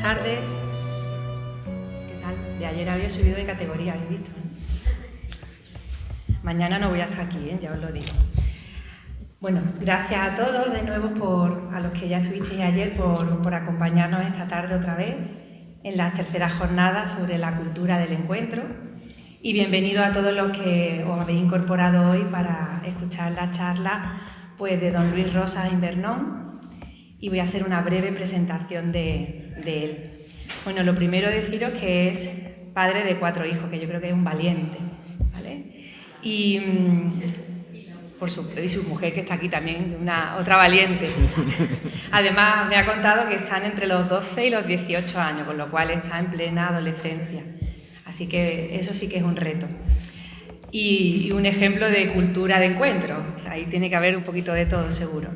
tardes. ¿Qué tal? De ayer había subido de categoría, habéis visto, ¿no? Mañana no voy a estar aquí, ya os lo digo. Bueno, gracias a todos de nuevo, a los que ya estuvisteis ayer, por acompañarnos esta tarde otra vez en las terceras jornadas sobre la cultura del encuentro. Y bienvenidos a todos los que os habéis incorporado hoy para escuchar la charla de don Luis Rosas Invernón, y voy a hacer una breve presentación de él. Bueno, lo primero deciros que es padre de 4 hijos, que yo creo que es un valiente, ¿vale? Y su mujer, que está aquí también, otra valiente. Además, me ha contado que están entre los 12 y los 18 años, con lo cual está en plena adolescencia. Así que eso sí que es un reto. Y un ejemplo de cultura de encuentro. Ahí tiene que haber un poquito de todo, seguro.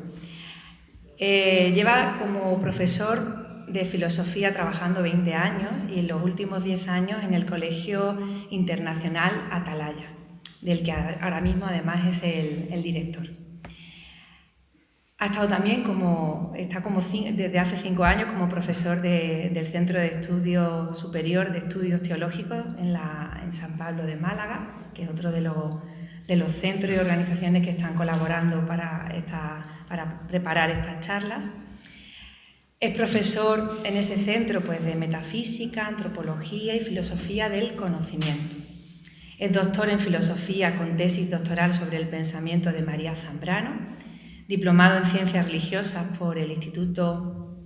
Lleva como profesor de filosofía trabajando 20 años y en los últimos 10 años en el Colegio Internacional Atalaya, del que ahora mismo además es el director. Ha estado también desde hace 5 años como profesor del Centro de Estudios Superior de Estudios Teológicos en San Pablo de Málaga, que es otro de los centros y organizaciones que están colaborando para preparar estas charlas. Es profesor en ese centro de metafísica, antropología y filosofía del conocimiento. Es doctor en filosofía con tesis doctoral sobre el pensamiento de María Zambrano, diplomado en ciencias religiosas por el Instituto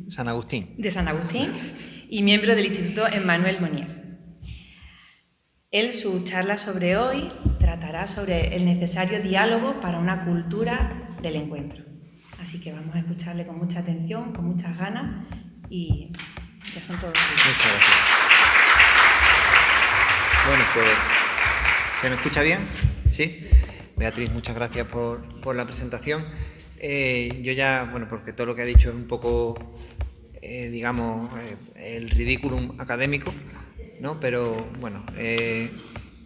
San Agustín y miembro del Instituto Emmanuel Monnier. Su charla sobre hoy tratará sobre el necesario diálogo para una cultura del encuentro. Así que vamos a escucharle con mucha atención, con muchas ganas, y ya son todos. Muchas gracias. Bueno, pues, ¿se me escucha bien? ¿Sí? Beatriz, muchas gracias por la presentación. Yo ya, porque todo lo que ha dicho es un poco, el ridículum académico, ¿no? Pero,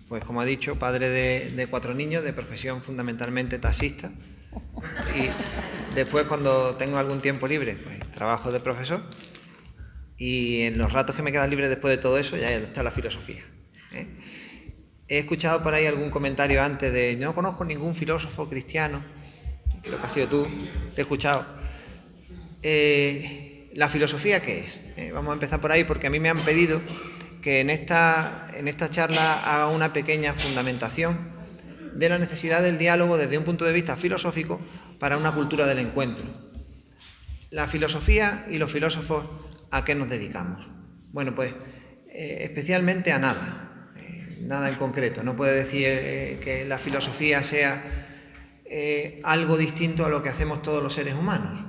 pues como ha dicho, padre de 4 niños, de profesión fundamentalmente taxista. Y después, cuando tengo algún tiempo libre, pues trabajo de profesor. Y en los ratos que me quedan libres después de todo eso, ya está la filosofía, ¿eh? He escuchado por ahí algún comentario antes de no conozco ningún filósofo cristiano, creo que has sido tú, te he escuchado. ¿La filosofía qué es? Vamos a empezar por ahí, porque a mí me han pedido que en esta charla haga una pequeña fundamentación de la necesidad del diálogo desde un punto de vista filosófico para una cultura del encuentro. La filosofía y los filósofos, ¿a qué nos dedicamos? Bueno, pues especialmente a nada. Nada en concreto. No puede decir que la filosofía sea algo distinto a lo que hacemos todos los seres humanos.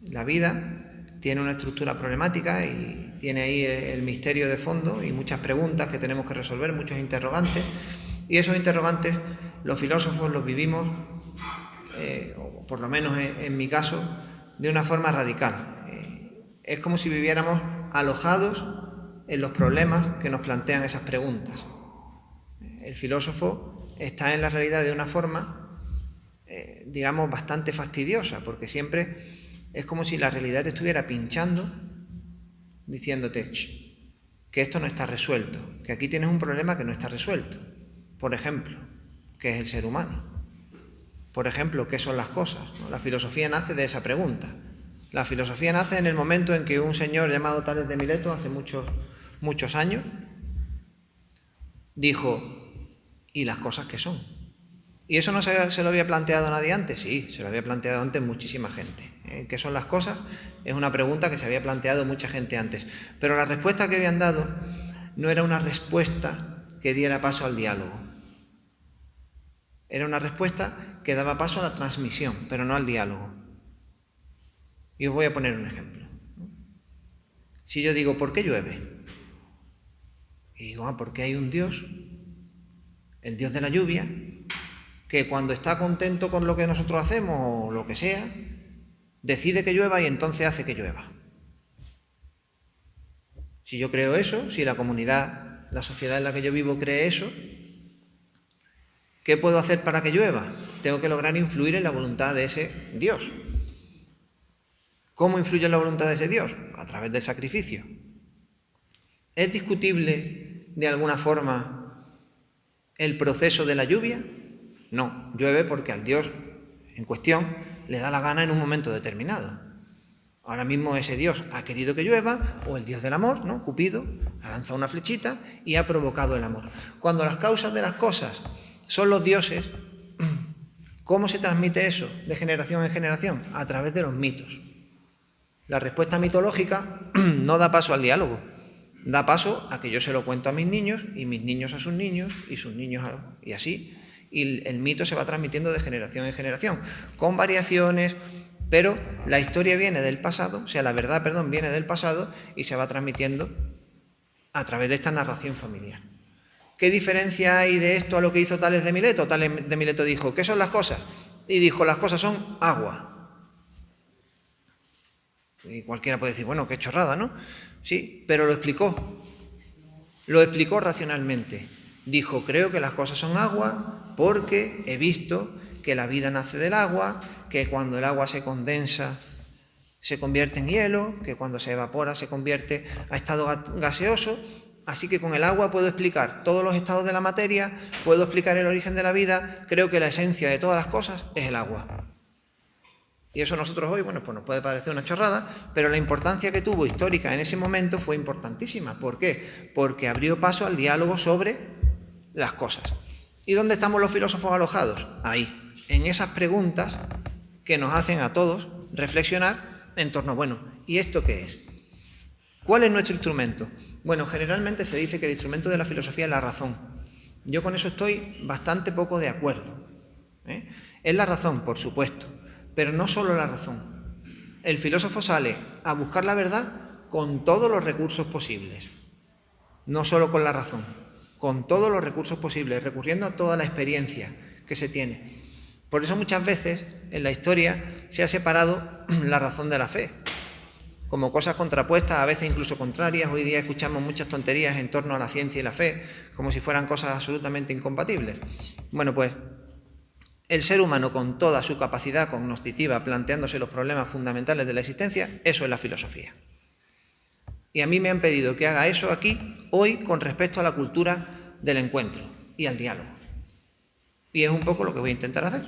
La vida tiene una estructura problemática y tiene ahí el misterio de fondo y muchas preguntas que tenemos que resolver, muchos interrogantes. Y esos interrogantes los filósofos los vivimos, o por lo menos en mi caso, de una forma radical. Es como si viviéramos alojados en los problemas que nos plantean esas preguntas. El filósofo está en la realidad de una forma, bastante fastidiosa, porque siempre es como si la realidad te estuviera pinchando, diciéndote que esto no está resuelto, que aquí tienes un problema que no está resuelto. Por ejemplo, ¿qué es el ser humano? Por ejemplo, ¿qué son las cosas? ¿No? La filosofía nace de esa pregunta. La filosofía nace en el momento en que un señor llamado Tales de Mileto, hace muchos años, dijo: ¿y las cosas qué son? ¿Y eso no se lo había planteado nadie antes? Sí, se lo había planteado antes muchísima gente. ¿Qué son las cosas? Es una pregunta que se había planteado mucha gente antes. Pero la respuesta que habían dado no era una respuesta que diera paso al diálogo. Era una respuesta que daba paso a la transmisión, pero no al diálogo. Y os voy a poner un ejemplo. Si yo digo, ¿por qué llueve? Y digo, porque hay un Dios, el Dios de la lluvia, que cuando está contento con lo que nosotros hacemos o lo que sea, decide que llueva y entonces hace que llueva. Si yo creo eso, si la comunidad, la sociedad en la que yo vivo cree eso, ¿qué puedo hacer para que llueva? Tengo que lograr influir en la voluntad de ese Dios. ¿Cómo influye en la voluntad de ese Dios? A través del sacrificio. ¿Es discutible de alguna forma el proceso de la lluvia? No, llueve porque al Dios en cuestión le da la gana en un momento determinado. Ahora mismo ese Dios ha querido que llueva, o el Dios del amor, ¿no? Cupido, ha lanzado una flechita y ha provocado el amor. Cuando las causas de las cosas son los dioses, ¿cómo se transmite eso de generación en generación? A través de los mitos. La respuesta mitológica no da paso al diálogo, da paso a que yo se lo cuento a mis niños, y mis niños a sus niños, y sus niños y así. Y el mito se va transmitiendo de generación en generación, con variaciones, pero la historia viene del pasado, o sea, la verdad, perdón, viene del pasado y se va transmitiendo a través de esta narración familiar. ¿Qué diferencia hay de esto a lo que hizo Tales de Mileto? Tales de Mileto dijo, ¿qué son las cosas? Y dijo, las cosas son agua. Y cualquiera puede decir, bueno, qué chorrada, ¿no? Sí, pero lo explicó racionalmente. Dijo, creo que las cosas son agua porque he visto que la vida nace del agua, que cuando el agua se condensa se convierte en hielo, que cuando se evapora se convierte a estado gaseoso. Así que con el agua puedo explicar todos los estados de la materia, puedo explicar el origen de la vida, creo que la esencia de todas las cosas es el agua. Y eso nosotros hoy, bueno, pues nos puede parecer una chorrada, pero la importancia que tuvo histórica en ese momento fue importantísima. ¿Por qué? Porque abrió paso al diálogo sobre las cosas. ¿Y dónde estamos los filósofos alojados? Ahí, en esas preguntas que nos hacen a todos reflexionar en torno a, bueno, ¿y esto qué es? ¿Cuál es nuestro instrumento? Bueno, generalmente se dice que el instrumento de la filosofía es la razón. Yo con eso estoy bastante poco de acuerdo. Es la razón, por supuesto, pero no solo la razón. El filósofo sale a buscar la verdad con todos los recursos posibles, no solo con la razón, con todos los recursos posibles, recurriendo a toda la experiencia que se tiene. Por eso muchas veces en la historia se ha separado la razón de la fe, como cosas contrapuestas, a veces incluso contrarias. Hoy día escuchamos muchas tonterías en torno a la ciencia y la fe, como si fueran cosas absolutamente incompatibles. Bueno, pues el ser humano, con toda su capacidad cognoscitiva, planteándose los problemas fundamentales de la existencia, eso es la filosofía. Y a mí me han pedido que haga eso aquí, hoy, con respecto a la cultura del encuentro y al diálogo. Y es un poco lo que voy a intentar hacer,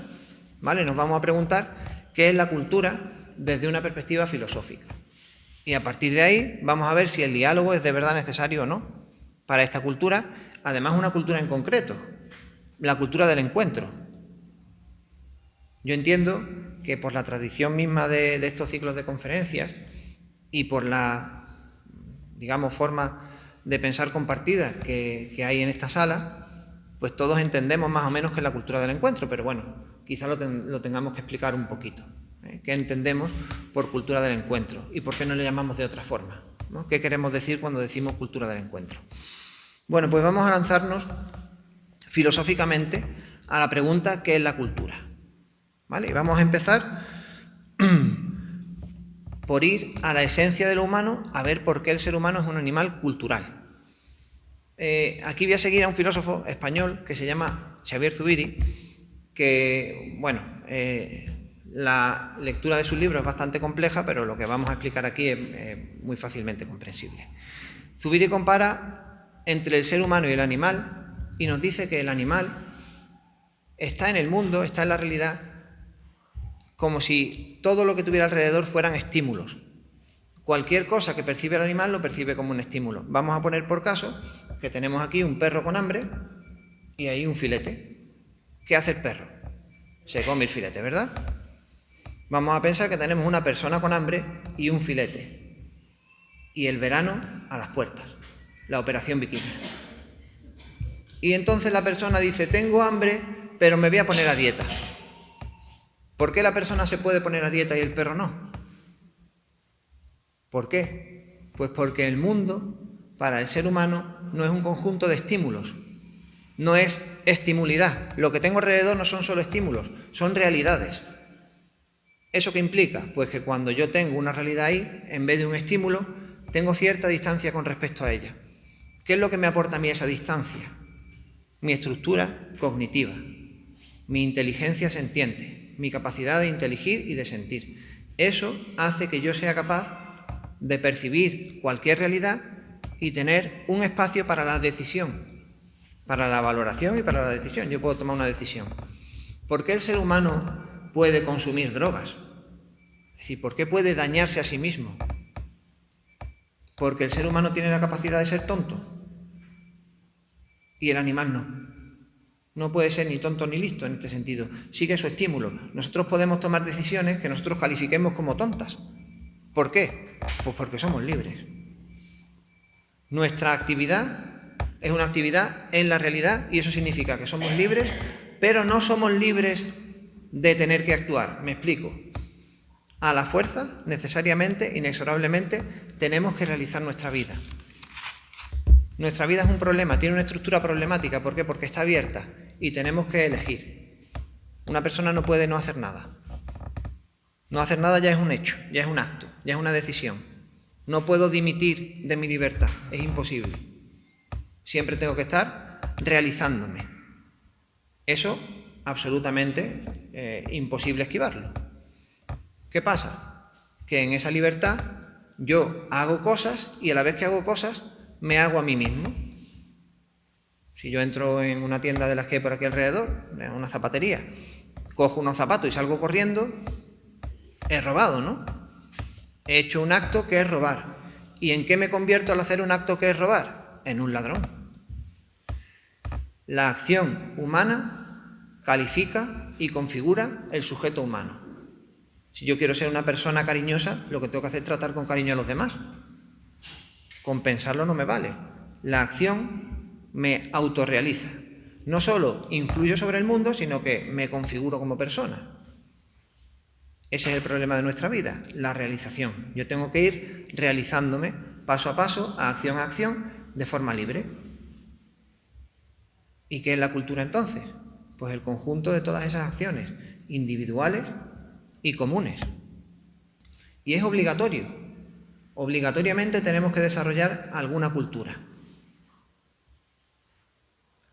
¿vale? Nos vamos a preguntar qué es la cultura desde una perspectiva filosófica. Y a partir de ahí vamos a ver si el diálogo es de verdad necesario o no para esta cultura, además una cultura en concreto, la cultura del encuentro. Yo entiendo que por la tradición misma de estos ciclos de conferencias y por la, digamos, forma de pensar compartida que hay en esta sala, pues todos entendemos más o menos que es la cultura del encuentro, pero bueno, quizá lo tengamos que explicar un poquito. ¿Qué entendemos por cultura del encuentro? ¿Y por qué no le llamamos de otra forma? ¿No? ¿Qué queremos decir cuando decimos cultura del encuentro? Bueno, pues vamos a lanzarnos filosóficamente a la pregunta ¿qué es la cultura? ¿Vale? Y vamos a empezar por ir a la esencia de lo humano, a ver por qué el ser humano es un animal cultural. Aquí voy a seguir a un filósofo español que se llama Xavier Zubiri, que, bueno, la lectura de sus libros es bastante compleja, pero lo que vamos a explicar aquí es muy fácilmente comprensible. Zubiri compara entre el ser humano y el animal y nos dice que el animal está en el mundo, está en la realidad, como si todo lo que tuviera alrededor fueran estímulos. Cualquier cosa que percibe el animal lo percibe como un estímulo. Vamos a poner por caso que tenemos aquí un perro con hambre y ahí un filete. ¿Qué hace el perro? Se come el filete, ¿verdad? Vamos a pensar que tenemos una persona con hambre y un filete. Y el verano a las puertas, la operación bikini. Y entonces la persona dice, tengo hambre, pero me voy a poner a dieta. ¿Por qué la persona se puede poner a dieta y el perro no? ¿Por qué? Pues porque el mundo, para el ser humano, no es un conjunto de estímulos, no es estimulidad. Lo que tengo alrededor no son solo estímulos, son realidades. ¿Eso qué implica? Pues que cuando yo tengo una realidad ahí, en vez de un estímulo, tengo cierta distancia con respecto a ella. ¿Qué es lo que me aporta a mí esa distancia? Mi estructura cognitiva, mi inteligencia sentiente, mi capacidad de inteligir y de sentir. Eso hace que yo sea capaz de percibir cualquier realidad y tener un espacio para la decisión, para la valoración y para la decisión. Yo puedo tomar una decisión. ¿Por qué el ser humano puede consumir drogas? Es decir, ¿por qué puede dañarse a sí mismo? Porque el ser humano tiene la capacidad de ser tonto y el animal no. No puede ser ni tonto ni listo en este sentido. Sigue su estímulo. Nosotros podemos tomar decisiones que nosotros califiquemos como tontas. ¿Por qué? Pues porque somos libres. Nuestra actividad es una actividad en la realidad y eso significa que somos libres, pero no somos libres de tener que actuar. Me explico. A la fuerza, necesariamente, inexorablemente, tenemos que realizar nuestra vida. Nuestra vida es un problema, tiene una estructura problemática. ¿Por qué? Porque está abierta y tenemos que elegir. Una persona no puede no hacer nada. No hacer nada ya es un hecho, ya es un acto, ya es una decisión. No puedo dimitir de mi libertad, es imposible. Siempre tengo que estar realizándome. Eso, absolutamente imposible esquivarlo. ¿Qué pasa? Que en esa libertad yo hago cosas y a la vez que hago cosas me hago a mí mismo. Si yo entro en una tienda de las que hay por aquí alrededor, en una zapatería, cojo unos zapatos y salgo corriendo, he robado, ¿no? He hecho un acto que es robar. ¿Y en qué me convierto al hacer un acto que es robar? En un ladrón. La acción humana califica y configura el sujeto humano. Si yo quiero ser una persona cariñosa, lo que tengo que hacer es tratar con cariño a los demás. Compensarlo no me vale. La acción me autorrealiza. No solo influyo sobre el mundo, sino que me configuro como persona. Ese es el problema de nuestra vida, la realización. Yo tengo que ir realizándome paso a acción, de forma libre. ¿Y qué es la cultura entonces? Pues el conjunto de todas esas acciones, individuales y comunes. Y es obligatorio. Obligatoriamente tenemos que desarrollar alguna cultura.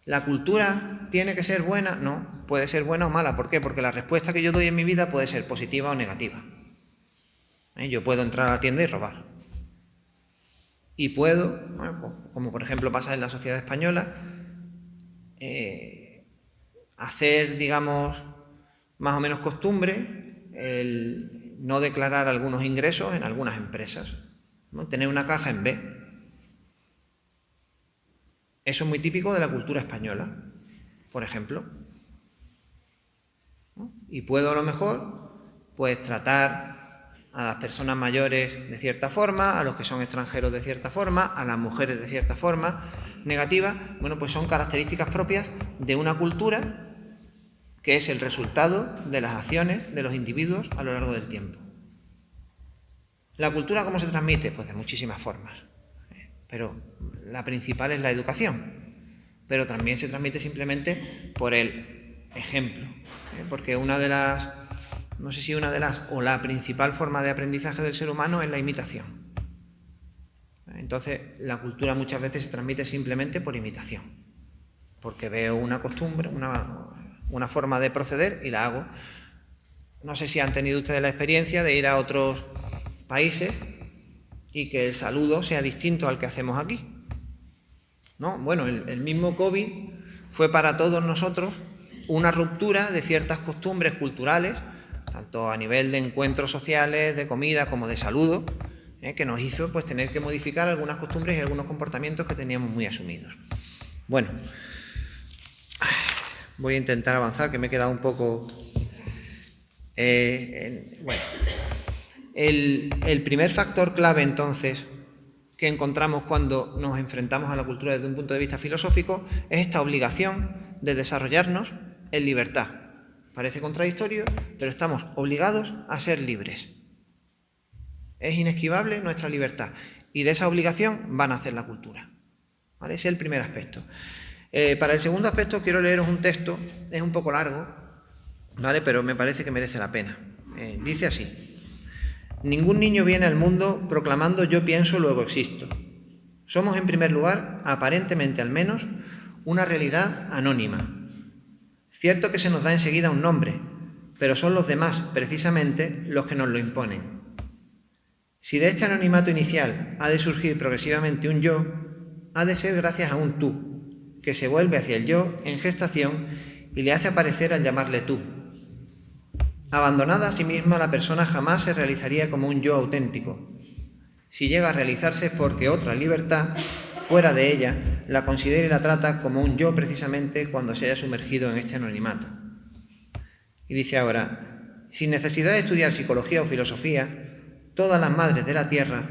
¿La cultura tiene que ser buena? No, puede ser buena o mala. ¿Por qué? Porque la respuesta que yo doy en mi vida puede ser positiva o negativa. Yo puedo entrar a la tienda y robar. Y puedo, como por ejemplo pasa en la sociedad española, hacer, digamos, más o menos costumbre el no declarar algunos ingresos en algunas empresas, ¿no? Tener una caja en B. Eso es muy típico de la cultura española, por ejemplo. ¿No? Y puedo a lo mejor pues tratar a las personas mayores de cierta forma, a los que son extranjeros de cierta forma, a las mujeres de cierta forma negativa. Bueno, pues son características propias de una cultura que es el resultado de las acciones de los individuos a lo largo del tiempo. ¿La cultura cómo se transmite? Pues de muchísimas formas. Pero la principal es la educación, pero también se transmite simplemente por el ejemplo, porque una de las, no sé si una de las, o la principal forma de aprendizaje del ser humano es la imitación. Entonces, la cultura muchas veces se transmite simplemente por imitación, porque veo una costumbre, una forma de proceder y la hago. No sé si han tenido ustedes la experiencia de ir a otros países y que el saludo sea distinto al que hacemos aquí, ¿no? Bueno, el mismo COVID fue para todos nosotros una ruptura de ciertas costumbres culturales, tanto a nivel de encuentros sociales, de comida, como de saludo, que nos hizo pues tener que modificar algunas costumbres y algunos comportamientos que teníamos muy asumidos. Bueno, voy a intentar avanzar, que me he quedado un poco... bueno... El primer factor clave, entonces, que encontramos cuando nos enfrentamos a la cultura desde un punto de vista filosófico es esta obligación de desarrollarnos en libertad. Parece contradictorio, pero estamos obligados a ser libres. Es inesquivable nuestra libertad y de esa obligación va a nacer la cultura. ¿Vale? Ese es el primer aspecto. Para el segundo aspecto quiero leeros un texto, es un poco largo, ¿vale? Pero me parece que merece la pena. Dice así: ningún niño viene al mundo proclamando yo pienso, luego existo. Somos, en primer lugar, aparentemente al menos, una realidad anónima. Cierto que se nos da enseguida un nombre, pero son los demás, precisamente, los que nos lo imponen. Si de este anonimato inicial ha de surgir progresivamente un yo, ha de ser gracias a un tú, que se vuelve hacia el yo en gestación y le hace aparecer al llamarle tú. Abandonada a sí misma, la persona jamás se realizaría como un yo auténtico. Si llega a realizarse es porque otra libertad, fuera de ella, la considera y la trata como un yo precisamente cuando se haya sumergido en este anonimato. Y dice ahora, sin necesidad de estudiar psicología o filosofía, todas las madres de la tierra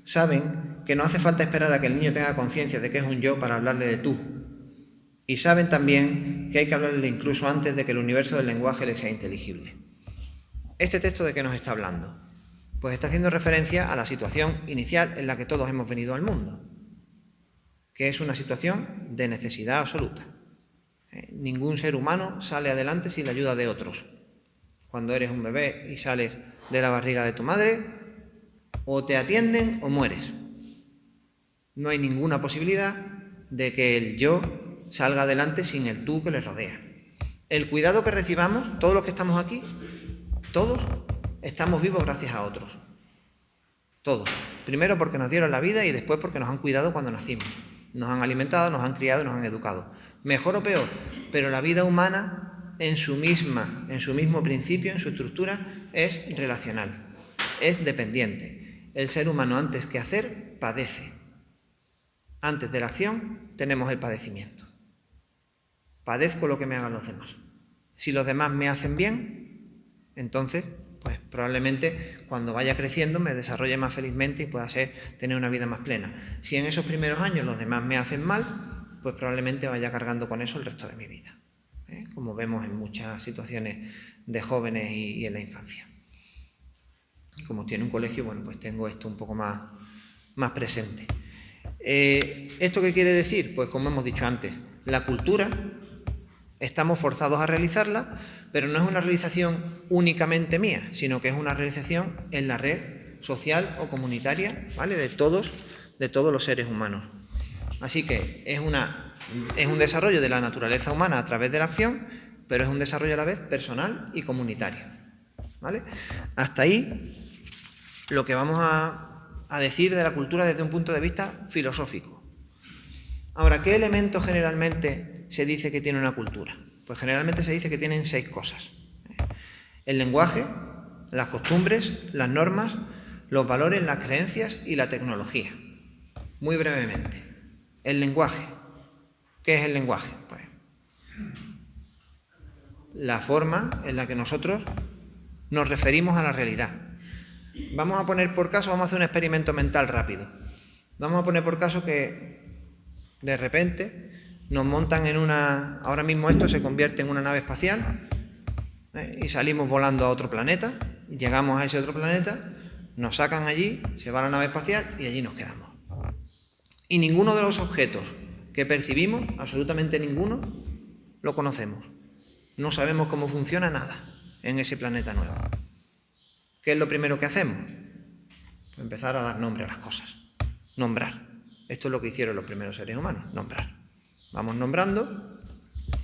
saben que no hace falta esperar a que el niño tenga conciencia de que es un yo para hablarle de tú. Y saben también que hay que hablarle incluso antes de que el universo del lenguaje le sea inteligible. ¿Este texto de qué nos está hablando? Pues está haciendo referencia a la situación inicial en la que todos hemos venido al mundo, que es una situación de necesidad absoluta. Ningún ser humano sale adelante sin la ayuda de otros. Cuando eres un bebé y sales de la barriga de tu madre, o te atienden o mueres. No hay ninguna posibilidad de que el yo salga adelante sin el tú que le rodea. El cuidado que recibamos, todos los que estamos aquí, todos estamos vivos gracias a otros. Todos. Primero porque nos dieron la vida y después porque nos han cuidado cuando nacimos. Nos han alimentado, nos han criado, nos han educado. Mejor o peor, pero la vida humana en su mismo principio, en su estructura, es relacional, es dependiente. El ser humano, antes que hacer, padece. Antes de la acción tenemos el padecimiento. Padezco lo que me hagan los demás. Si los demás me hacen bien, entonces, pues probablemente cuando vaya creciendo me desarrolle más felizmente y pueda tener una vida más plena. Si en esos primeros años los demás me hacen mal, pues probablemente vaya cargando con eso el resto de mi vida, como vemos en muchas situaciones de jóvenes y en la infancia. Como tiene un colegio, bueno, pues tengo esto un poco más presente. ¿Esto qué quiere decir? Pues como hemos dicho antes, la cultura, estamos forzados a realizarla, pero no es una realización únicamente mía, sino que es una realización en la red social o comunitaria, ¿vale?, de todos los seres humanos. Así que es un desarrollo de la naturaleza humana a través de la acción, pero es un desarrollo a la vez personal y comunitario, ¿vale? Hasta ahí lo que vamos a decir de la cultura desde un punto de vista filosófico. Ahora, ¿qué elementos generalmente se dice que tiene una cultura? Pues generalmente se dice que tienen 6 cosas. El lenguaje, las costumbres, las normas, los valores, las creencias y la tecnología. Muy brevemente. El lenguaje. ¿Qué es el lenguaje? Pues la forma en la que nosotros nos referimos a la realidad. Vamos a poner por caso, vamos a hacer un experimento mental rápido. Vamos a poner por caso que de repente nos montan ahora mismo esto se convierte en una nave espacial, y salimos volando a otro planeta, llegamos a ese otro planeta, nos sacan allí, se va a la nave espacial y allí nos quedamos. Y ninguno de los objetos que percibimos, absolutamente ninguno, lo conocemos. No sabemos cómo funciona nada en ese planeta nuevo. ¿Qué es lo primero que hacemos? Pues empezar a dar nombre a las cosas. Nombrar. Esto es lo que hicieron los primeros seres humanos, nombrar. Vamos nombrando,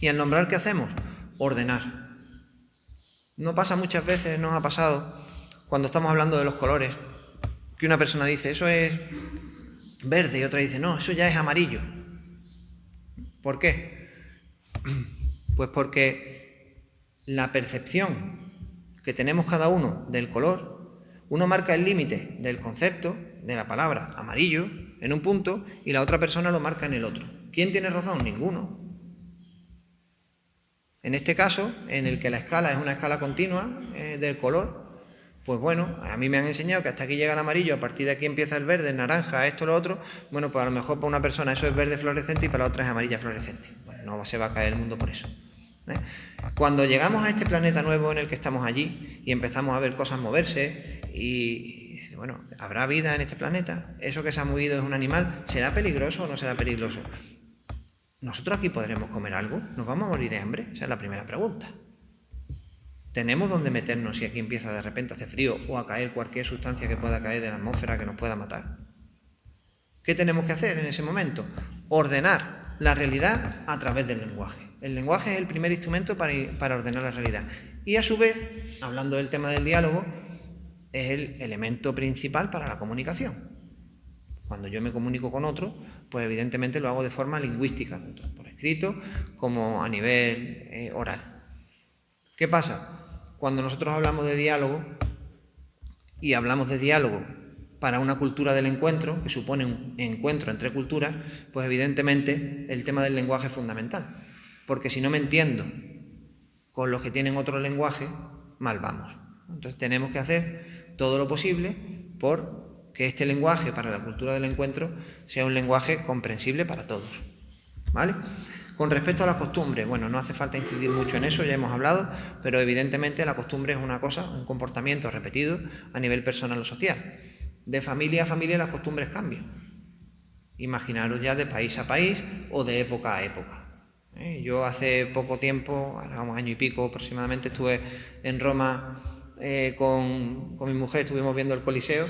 y al nombrar, ¿qué hacemos? Ordenar. No pasa muchas veces, nos ha pasado, cuando estamos hablando de los colores, que una persona dice, eso es verde, y otra dice, no, eso ya es amarillo. ¿Por qué? Pues porque la percepción que tenemos cada uno del color, uno marca el límite del concepto, de la palabra amarillo, en un punto, y la otra persona lo marca en el otro. ¿Quién tiene razón? Ninguno. En este caso, en el que la escala es una escala continua del color, pues bueno, a mí me han enseñado que hasta aquí llega el amarillo, a partir de aquí empieza el verde, el naranja, esto, lo otro. Bueno, pues a lo mejor para una persona eso es verde fluorescente y para la otra es amarilla fluorescente. Bueno, no se va a caer el mundo por eso. Cuando llegamos a este planeta nuevo en el que estamos allí y empezamos a ver cosas moverse y bueno, ¿habrá vida en este planeta? ¿Eso que se ha movido es un animal? ¿Será peligroso o no será peligroso? ¿Nosotros aquí podremos comer algo? ¿Nos vamos a morir de hambre? Esa es la primera pregunta. ¿Tenemos dónde meternos si aquí empieza de repente a hacer frío o a caer cualquier sustancia que pueda caer de la atmósfera que nos pueda matar? ¿Qué tenemos que hacer en ese momento? Ordenar la realidad a través del lenguaje. El lenguaje es el primer instrumento para ordenar la realidad. Y a su vez, hablando del tema del diálogo, es el elemento principal para la comunicación. Cuando yo me comunico con otro, pues evidentemente lo hago de forma lingüística, tanto por escrito como a nivel oral. ¿Qué pasa? Cuando nosotros hablamos de diálogo, y hablamos de diálogo para una cultura del encuentro, que supone un encuentro entre culturas, pues evidentemente el tema del lenguaje es fundamental. Porque si no me entiendo con los que tienen otro lenguaje, mal vamos. Entonces tenemos que hacer todo lo posible por que este lenguaje para la cultura del encuentro sea un lenguaje comprensible para todos. ¿Vale? Con respecto a las costumbres, bueno, no hace falta incidir mucho en eso, ya hemos hablado, pero evidentemente la costumbre es una cosa, un comportamiento repetido a nivel personal o social. De familia a familia las costumbres cambian. Imaginaros ya de país a país o de época a época. Yo hace poco tiempo, ahora vamos año y pico aproximadamente, estuve en Roma con mi mujer, estuvimos viendo el Coliseo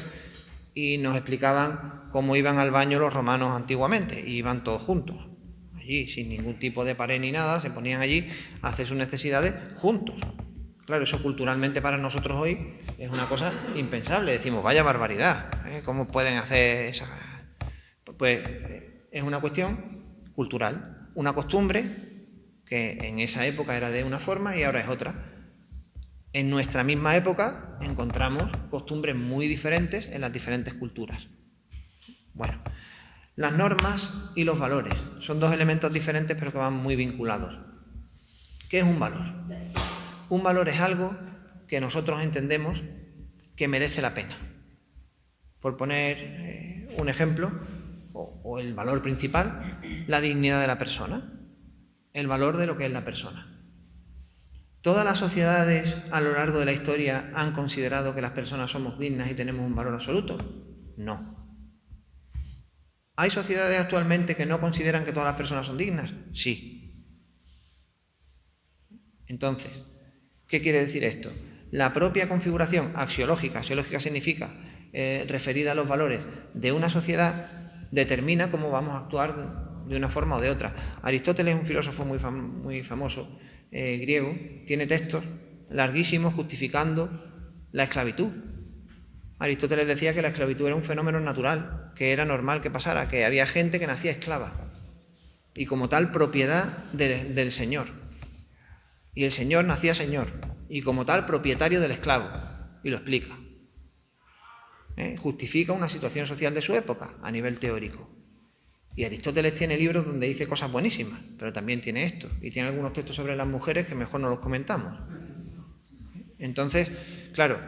y nos explicaban cómo iban al baño los romanos antiguamente, y iban todos juntos. Allí, sin ningún tipo de pared ni nada, se ponían allí a hacer sus necesidades juntos. Claro, eso culturalmente para nosotros hoy es una cosa impensable. Decimos, vaya barbaridad, ¿cómo pueden hacer esa? Pues es una cuestión cultural, una costumbre que en esa época era de una forma y ahora es otra. En nuestra misma época encontramos costumbres muy diferentes en las diferentes culturas. Bueno, las normas y los valores son dos elementos diferentes pero que van muy vinculados. ¿Qué es un valor? Un valor es algo que nosotros entendemos que merece la pena. Por poner un ejemplo, o el valor principal, la dignidad de la persona, el valor de lo que es la persona. ¿Todas las sociedades a lo largo de la historia han considerado que las personas somos dignas y tenemos un valor absoluto? No. ¿Hay sociedades actualmente que no consideran que todas las personas son dignas? Sí. Entonces, ¿qué quiere decir esto? La propia configuración axiológica significa referida a los valores de una sociedad, determina cómo vamos a actuar de una forma o de otra. Aristóteles, un filósofo muy famoso griego, tiene textos larguísimos justificando la esclavitud. Aristóteles decía que la esclavitud era un fenómeno natural, que era normal que pasara, que había gente que nacía esclava y como tal propiedad del señor. Y el señor nacía señor y como tal propietario del esclavo. Y lo explica. Justifica una situación social de su época a nivel teórico. Y Aristóteles tiene libros donde dice cosas buenísimas, pero también tiene esto. Y tiene algunos textos sobre las mujeres que mejor no los comentamos. Entonces, claro,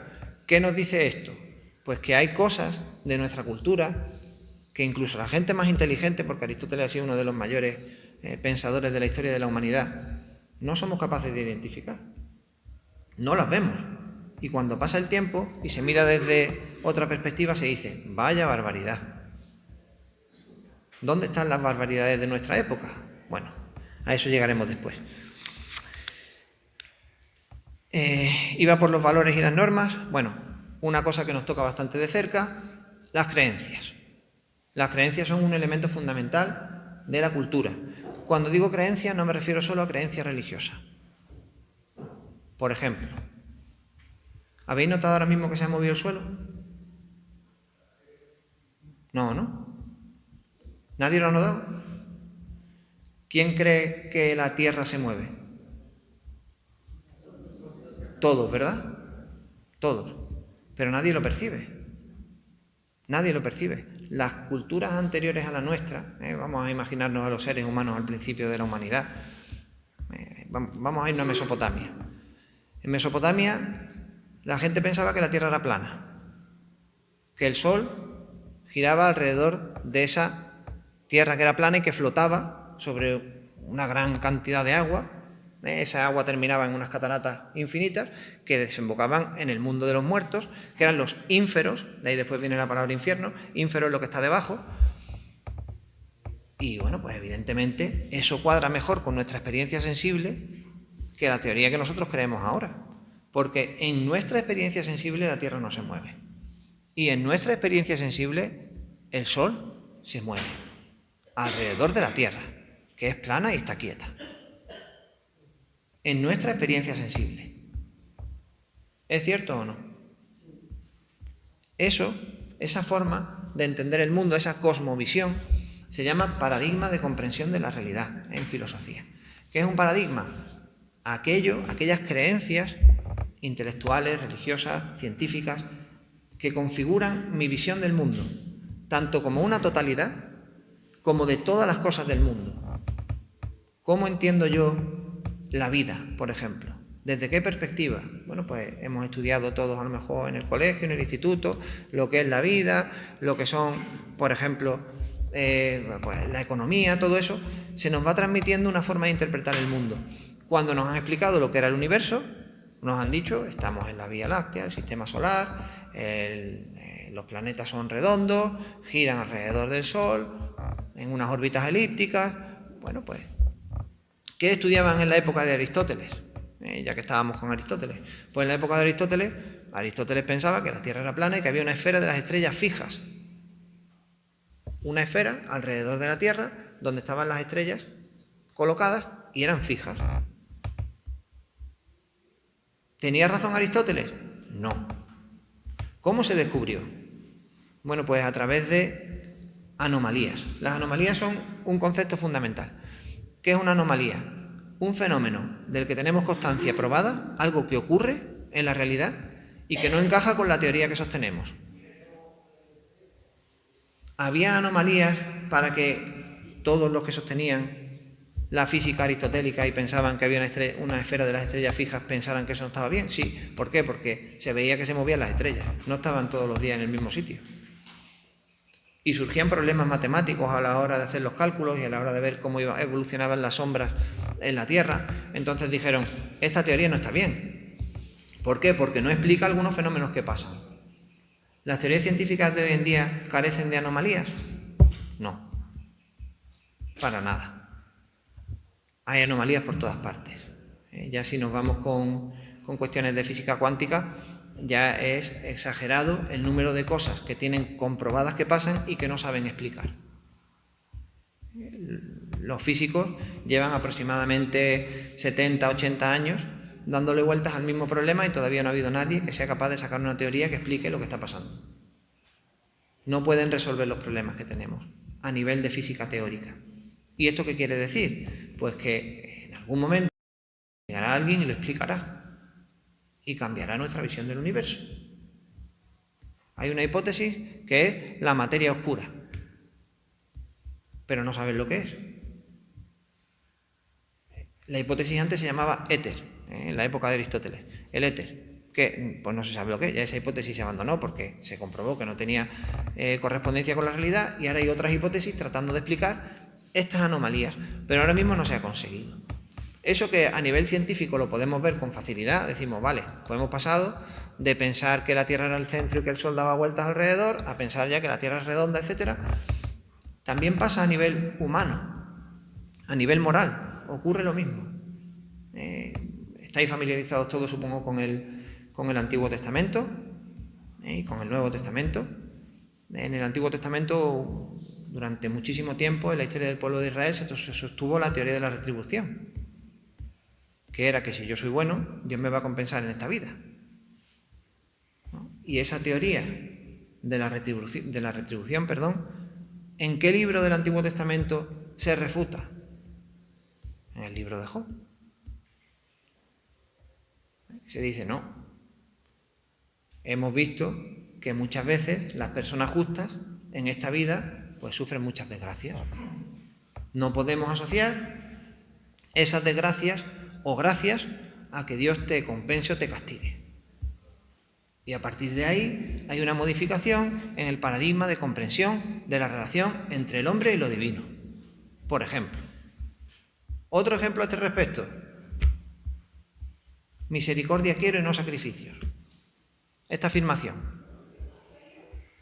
¿qué nos dice esto? Pues que hay cosas de nuestra cultura que incluso la gente más inteligente, porque Aristóteles ha sido uno de los mayores pensadores de la historia de la humanidad, no somos capaces de identificar. No las vemos. Y cuando pasa el tiempo y se mira desde otra perspectiva, se dice, vaya barbaridad. ¿Dónde están las barbaridades de nuestra época? Bueno, a eso llegaremos después. Iba por los valores y las normas. Bueno, una cosa que nos toca bastante de cerca, las creencias. Las creencias son un elemento fundamental de la cultura. Cuando digo creencias no me refiero solo a creencias religiosas. Por ejemplo, ¿habéis notado ahora mismo que se ha movido el suelo? No, ¿no? ¿Nadie lo ha notado? ¿Quién cree que la Tierra se mueve? Todos, ¿verdad? Todos. Pero nadie lo percibe. Nadie lo percibe. Las culturas anteriores a la nuestra, vamos a imaginarnos a los seres humanos al principio de la humanidad, vamos a irnos a Mesopotamia. En Mesopotamia la gente pensaba que la Tierra era plana, que el Sol giraba alrededor de esa Tierra que era plana y que flotaba sobre una gran cantidad de agua. Esa agua terminaba en unas cataratas infinitas que desembocaban en el mundo de los muertos, que eran los ínferos, de ahí después viene la palabra infierno, ínfero es lo que está debajo. Y bueno, pues evidentemente eso cuadra mejor con nuestra experiencia sensible que la teoría que nosotros creemos ahora. Porque en nuestra experiencia sensible la Tierra no se mueve. Y en nuestra experiencia sensible el Sol se mueve alrededor de la Tierra, que es plana y está quieta. En nuestra experiencia sensible. ¿Es cierto o no? Eso, esa forma de entender el mundo, esa cosmovisión, se llama paradigma de comprensión de la realidad en filosofía. ¿Qué es un paradigma? Aquellas creencias intelectuales, religiosas, científicas, que configuran mi visión del mundo, tanto como una totalidad, como de todas las cosas del mundo. ¿Cómo entiendo yo la vida, por ejemplo? ¿Desde qué perspectiva? Bueno, pues hemos estudiado todos a lo mejor en el colegio, en el instituto, lo que es la vida, lo que son, por ejemplo, pues la economía, todo eso, se nos va transmitiendo una forma de interpretar el mundo. Cuando nos han explicado lo que era el universo, nos han dicho, estamos en la Vía Láctea, el sistema solar, los planetas son redondos, giran alrededor del Sol, en unas órbitas elípticas. Bueno, pues, ¿qué estudiaban en la época de Aristóteles? Ya que estábamos con Aristóteles. Pues en la época de Aristóteles pensaba que la Tierra era plana y que había una esfera de las estrellas fijas. Una esfera alrededor de la Tierra donde estaban las estrellas colocadas y eran fijas. ¿Tenía razón Aristóteles? No. ¿Cómo se descubrió? Bueno, pues a través de anomalías. Las anomalías son un concepto fundamental. ¿Qué es una anomalía? Un fenómeno del que tenemos constancia probada, algo que ocurre en la realidad y que no encaja con la teoría que sostenemos. Había anomalías para que todos los que sostenían la física aristotélica y pensaban que había una esfera de las estrellas fijas pensaran que eso no estaba bien. Sí, ¿por qué? Porque se veía que se movían las estrellas, no estaban todos los días en el mismo sitio. Y surgían problemas matemáticos a la hora de hacer los cálculos y a la hora de ver cómo evolucionaban las sombras en la Tierra. Entonces dijeron, esta teoría no está bien. ¿Por qué? Porque no explica algunos fenómenos que pasan. ¿Las teorías científicas de hoy en día carecen de anomalías? No, para nada. Hay anomalías por todas partes. Ya si nos vamos con cuestiones de física cuántica, ya es exagerado el número de cosas que tienen comprobadas que pasan y que no saben explicar. Los físicos llevan aproximadamente 70, 80 años dándole vueltas al mismo problema y todavía no ha habido nadie que sea capaz de sacar una teoría que explique lo que está pasando. No pueden resolver los problemas que tenemos a nivel de física teórica. ¿Y esto qué quiere decir? Pues que en algún momento llegará alguien y lo explicará y cambiará nuestra visión del universo. Hay una hipótesis que es la materia oscura, pero no saben lo que es. La hipótesis antes se llamaba éter, en la época de Aristóteles, el éter, que pues no se sabe lo que es. Ya esa hipótesis se abandonó porque se comprobó que no tenía correspondencia con la realidad y ahora hay otras hipótesis tratando de explicar estas anomalías, pero ahora mismo no se ha conseguido. Eso que a nivel científico lo podemos ver con facilidad, decimos, vale, pues hemos pasado de pensar que la Tierra era el centro y que el Sol daba vueltas alrededor, a pensar ya que la Tierra es redonda, etc. También pasa a nivel humano, a nivel moral, ocurre lo mismo. Estáis familiarizados todos, supongo, con el Antiguo Testamento y con el Nuevo Testamento. En el Antiguo Testamento, durante muchísimo tiempo, en la historia del pueblo de Israel, se sostuvo la teoría de la retribución, que era que si yo soy bueno, Dios me va a compensar en esta vida. ¿No? Y esa teoría de la retribución, ¿en qué libro del Antiguo Testamento se refuta? En el libro de Job. Se dice, no. Hemos visto que muchas veces las personas justas en esta vida pues sufren muchas desgracias. No podemos asociar esas desgracias o gracias a que Dios te compense o te castigue. Y a partir de ahí hay una modificación en el paradigma de comprensión de la relación entre el hombre y lo divino. Por ejemplo, otro ejemplo a este respecto. Misericordia quiero y no sacrificios. Esta afirmación.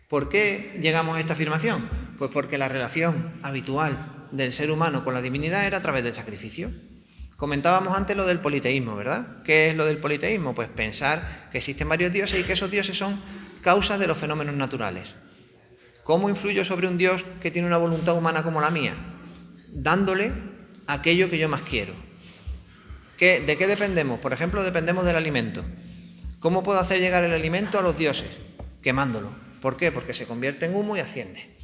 ¿Por qué llegamos a esta afirmación? Pues porque la relación habitual del ser humano con la divinidad era a través del sacrificio. Comentábamos antes lo del politeísmo, ¿verdad? ¿Qué es lo del politeísmo? Pues pensar que existen varios dioses y que esos dioses son causas de los fenómenos naturales. ¿Cómo influyo sobre un Dios que tiene una voluntad humana como la mía? Dándole aquello que yo más quiero. ¿De qué dependemos? Por ejemplo, dependemos del alimento. ¿Cómo puedo hacer llegar el alimento a los dioses? Quemándolo. ¿Por qué? Porque se convierte en humo y asciende.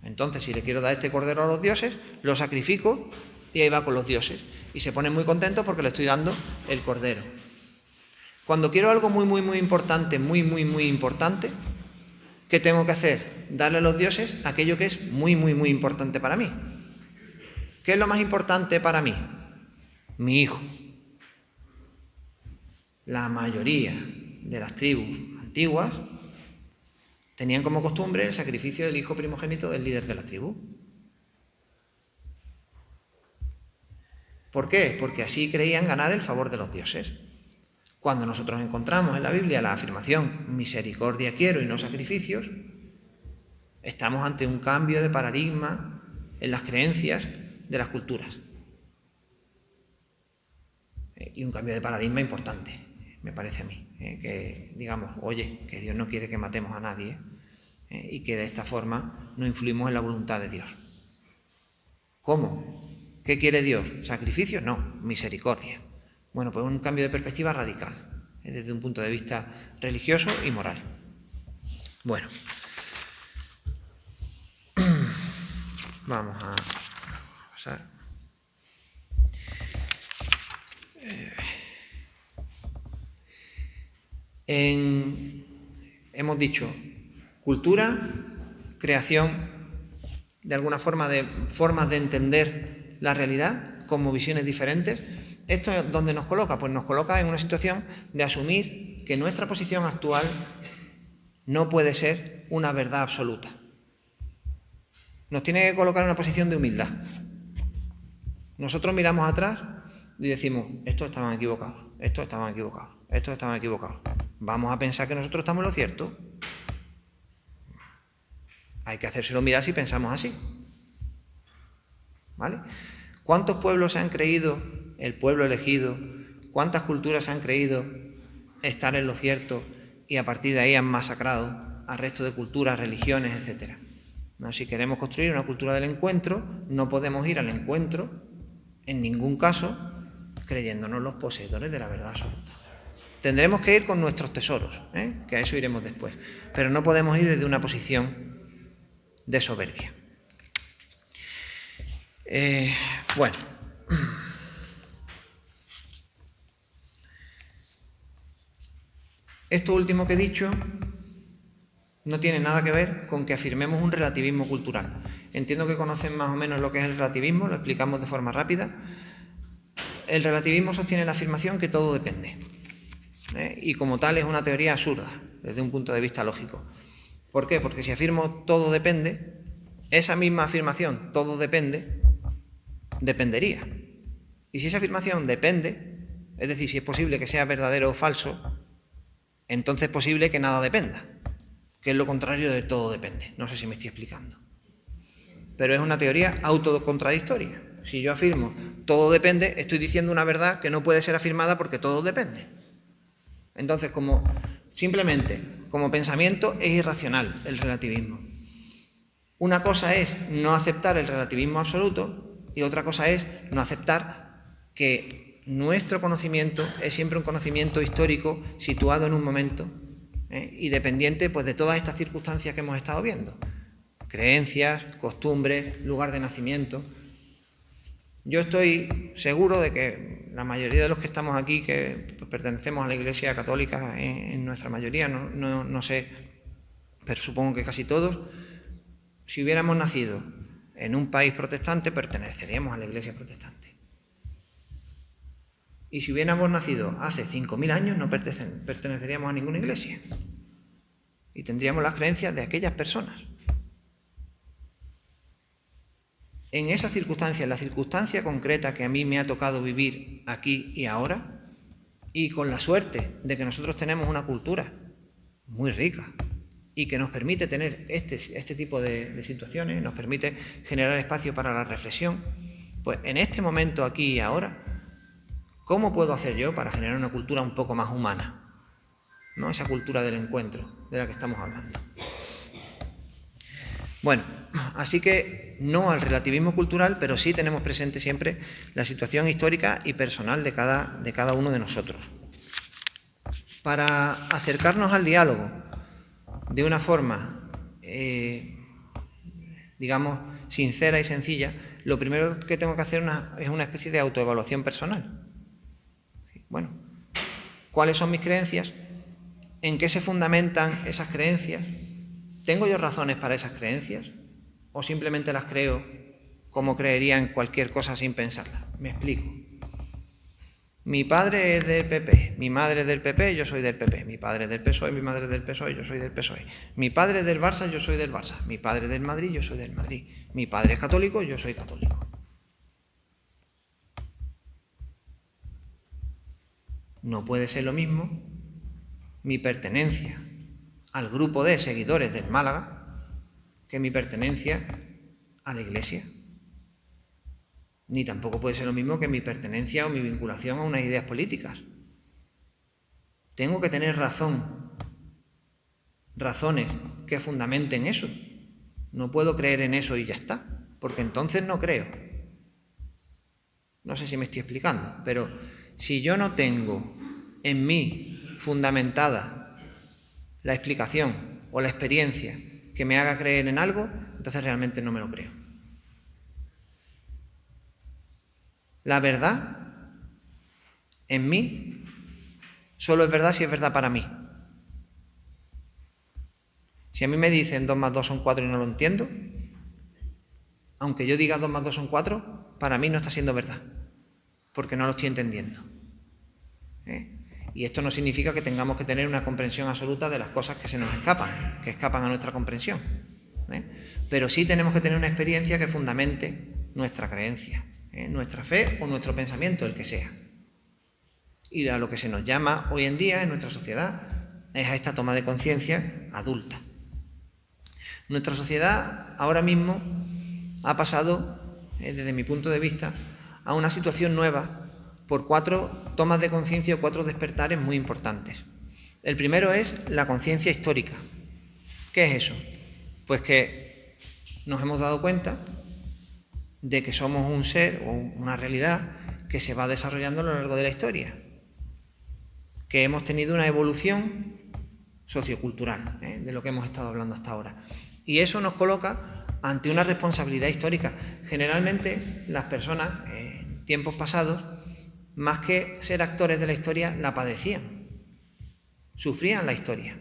Entonces, si le quiero dar este cordero a los dioses, lo sacrifico y ahí va con los dioses. Y se ponen muy contentos porque le estoy dando el cordero. Cuando quiero algo muy importante, muy importante, ¿qué tengo que hacer? Darle a los dioses aquello que es muy importante para mí. ¿Qué es lo más importante para mí? Mi hijo. La mayoría de las tribus antiguas tenían como costumbre el sacrificio del hijo primogénito del líder de la tribu. ¿Por qué? Porque así creían ganar el favor de los dioses. Cuando nosotros encontramos en la Biblia la afirmación misericordia quiero y no sacrificios, estamos ante un cambio de paradigma en las creencias de las culturas. Y un cambio de paradigma importante, me parece a mí. Que digamos, oye, que Dios no quiere que matemos a nadie y que de esta forma no influimos en la voluntad de Dios. ¿Cómo? ¿Qué quiere Dios? ¿Sacrificio? No, misericordia. Bueno, pues un cambio de perspectiva radical, desde un punto de vista religioso y moral. Bueno, vamos a pasar. Hemos dicho cultura, creación, de alguna forma de formas de entender la realidad como visiones diferentes. ¿Esto es donde nos coloca? Pues nos coloca en una situación de asumir que nuestra posición actual no puede ser una verdad absoluta. Nos tiene que colocar en una posición de humildad. Nosotros miramos atrás y decimos, estos estaban equivocados, estos estaban equivocados, estos estaban equivocados. ¿Vamos a pensar que nosotros estamos en lo cierto? Hay que hacérselo mirar si pensamos así. ¿Vale? ¿Cuántos pueblos se han creído el pueblo elegido? ¿Cuántas culturas se han creído estar en lo cierto y a partir de ahí han masacrado al resto de culturas, religiones, etcétera? No, si queremos construir una cultura del encuentro, no podemos ir al encuentro, en ningún caso, creyéndonos los poseedores de la verdad absoluta. Tendremos que ir con nuestros tesoros, que a eso iremos después, pero no podemos ir desde una posición de soberbia. Bueno, esto último que he dicho no tiene nada que ver con que afirmemos un relativismo cultural. Entiendo que conocen más o menos lo que es el relativismo, lo explicamos de forma rápida. El relativismo sostiene la afirmación que todo depende, y como tal es una teoría absurda desde un punto de vista lógico. ¿Por qué? Porque si afirmo todo depende, esa misma afirmación, todo depende, dependería. Y si esa afirmación depende, es decir, si es posible que sea verdadero o falso, entonces es posible que nada dependa, que es lo contrario de todo depende. No sé si me estoy explicando. Pero es una teoría autocontradictoria. Si yo afirmo todo depende, estoy diciendo una verdad que no puede ser afirmada porque todo depende. Entonces, simplemente como pensamiento es irracional el relativismo. Una cosa es no aceptar el relativismo absoluto y otra cosa es no aceptar que nuestro conocimiento es siempre un conocimiento histórico situado en un momento y dependiente pues, de todas estas circunstancias que hemos estado viendo. Creencias, costumbres, lugar de nacimiento. Yo estoy seguro de que la mayoría de los que estamos aquí, que pertenecemos a la Iglesia Católica en nuestra mayoría, no sé, pero supongo que casi todos, si hubiéramos nacido en un país protestante, perteneceríamos a la Iglesia protestante. Y si hubiéramos nacido hace 5.000 años, no perteneceríamos a ninguna iglesia. Y tendríamos las creencias de aquellas personas. En esa circunstancia, en la circunstancia concreta que a mí me ha tocado vivir aquí y ahora, y con la suerte de que nosotros tenemos una cultura muy rica y que nos permite tener este tipo de situaciones, nos permite generar espacio para la reflexión, pues en este momento, aquí y ahora, ¿cómo puedo hacer yo para generar una cultura un poco más humana? ¿No? Esa cultura del encuentro de la que estamos hablando. Bueno, así que no al relativismo cultural, pero sí tenemos presente siempre la situación histórica y personal de cada uno de nosotros. para acercarnos al diálogo de una forma, digamos, sincera y sencilla, lo primero que tengo que hacer es una especie de autoevaluación personal. Bueno, ¿cuáles son mis creencias? ¿En qué se fundamentan esas creencias? ¿Tengo yo razones para esas creencias? ¿O simplemente las creo como creería en cualquier cosa sin pensarla? Me explico. Mi padre es del PP, mi madre es del PP, yo soy del PP. Mi padre es del PSOE, mi madre es del PSOE, yo soy del PSOE. Mi padre es del Barça, yo soy del Barça. Mi padre es del Madrid, yo soy del Madrid. Mi padre es católico, yo soy católico. No puede ser lo mismo mi pertenencia al grupo de seguidores del Málaga que mi pertenencia a la Iglesia. Ni tampoco puede ser lo mismo que mi pertenencia o mi vinculación a unas ideas políticas. Tengo que tener razones que fundamenten eso. No puedo creer en eso y ya está, porque entonces no creo. No sé si me estoy explicando, pero si yo no tengo en mí fundamentada la explicación o la experiencia que me haga creer en algo, entonces realmente no me lo creo. La verdad en mí solo es verdad si es verdad para mí. Si a mí me dicen 2 más 2 son 4 y no lo entiendo, aunque yo diga 2 más 2 son 4, para mí no está siendo verdad, porque no lo estoy entendiendo. Y esto no significa que tengamos que tener una comprensión absoluta de las cosas que se nos escapan, que escapan a nuestra comprensión. Pero sí tenemos que tener una experiencia que fundamente nuestra creencia, nuestra fe o nuestro pensamiento, el que sea. Y a lo que se nos llama hoy en día en nuestra sociedad es a esta toma de conciencia adulta. Nuestra sociedad ahora mismo ha pasado, desde mi punto de vista, a una situación nueva por 4 tomas de conciencia o 4 despertares muy importantes. El primero es la conciencia histórica. ¿Qué es eso? Pues que nos hemos dado cuenta de que somos un ser o una realidad que se va desarrollando a lo largo de la historia, que hemos tenido una evolución sociocultural, de lo que hemos estado hablando hasta ahora. Y eso nos coloca ante una responsabilidad histórica. Generalmente las personas, en tiempos pasados, más que ser actores de la historia, la padecían, sufrían la historia.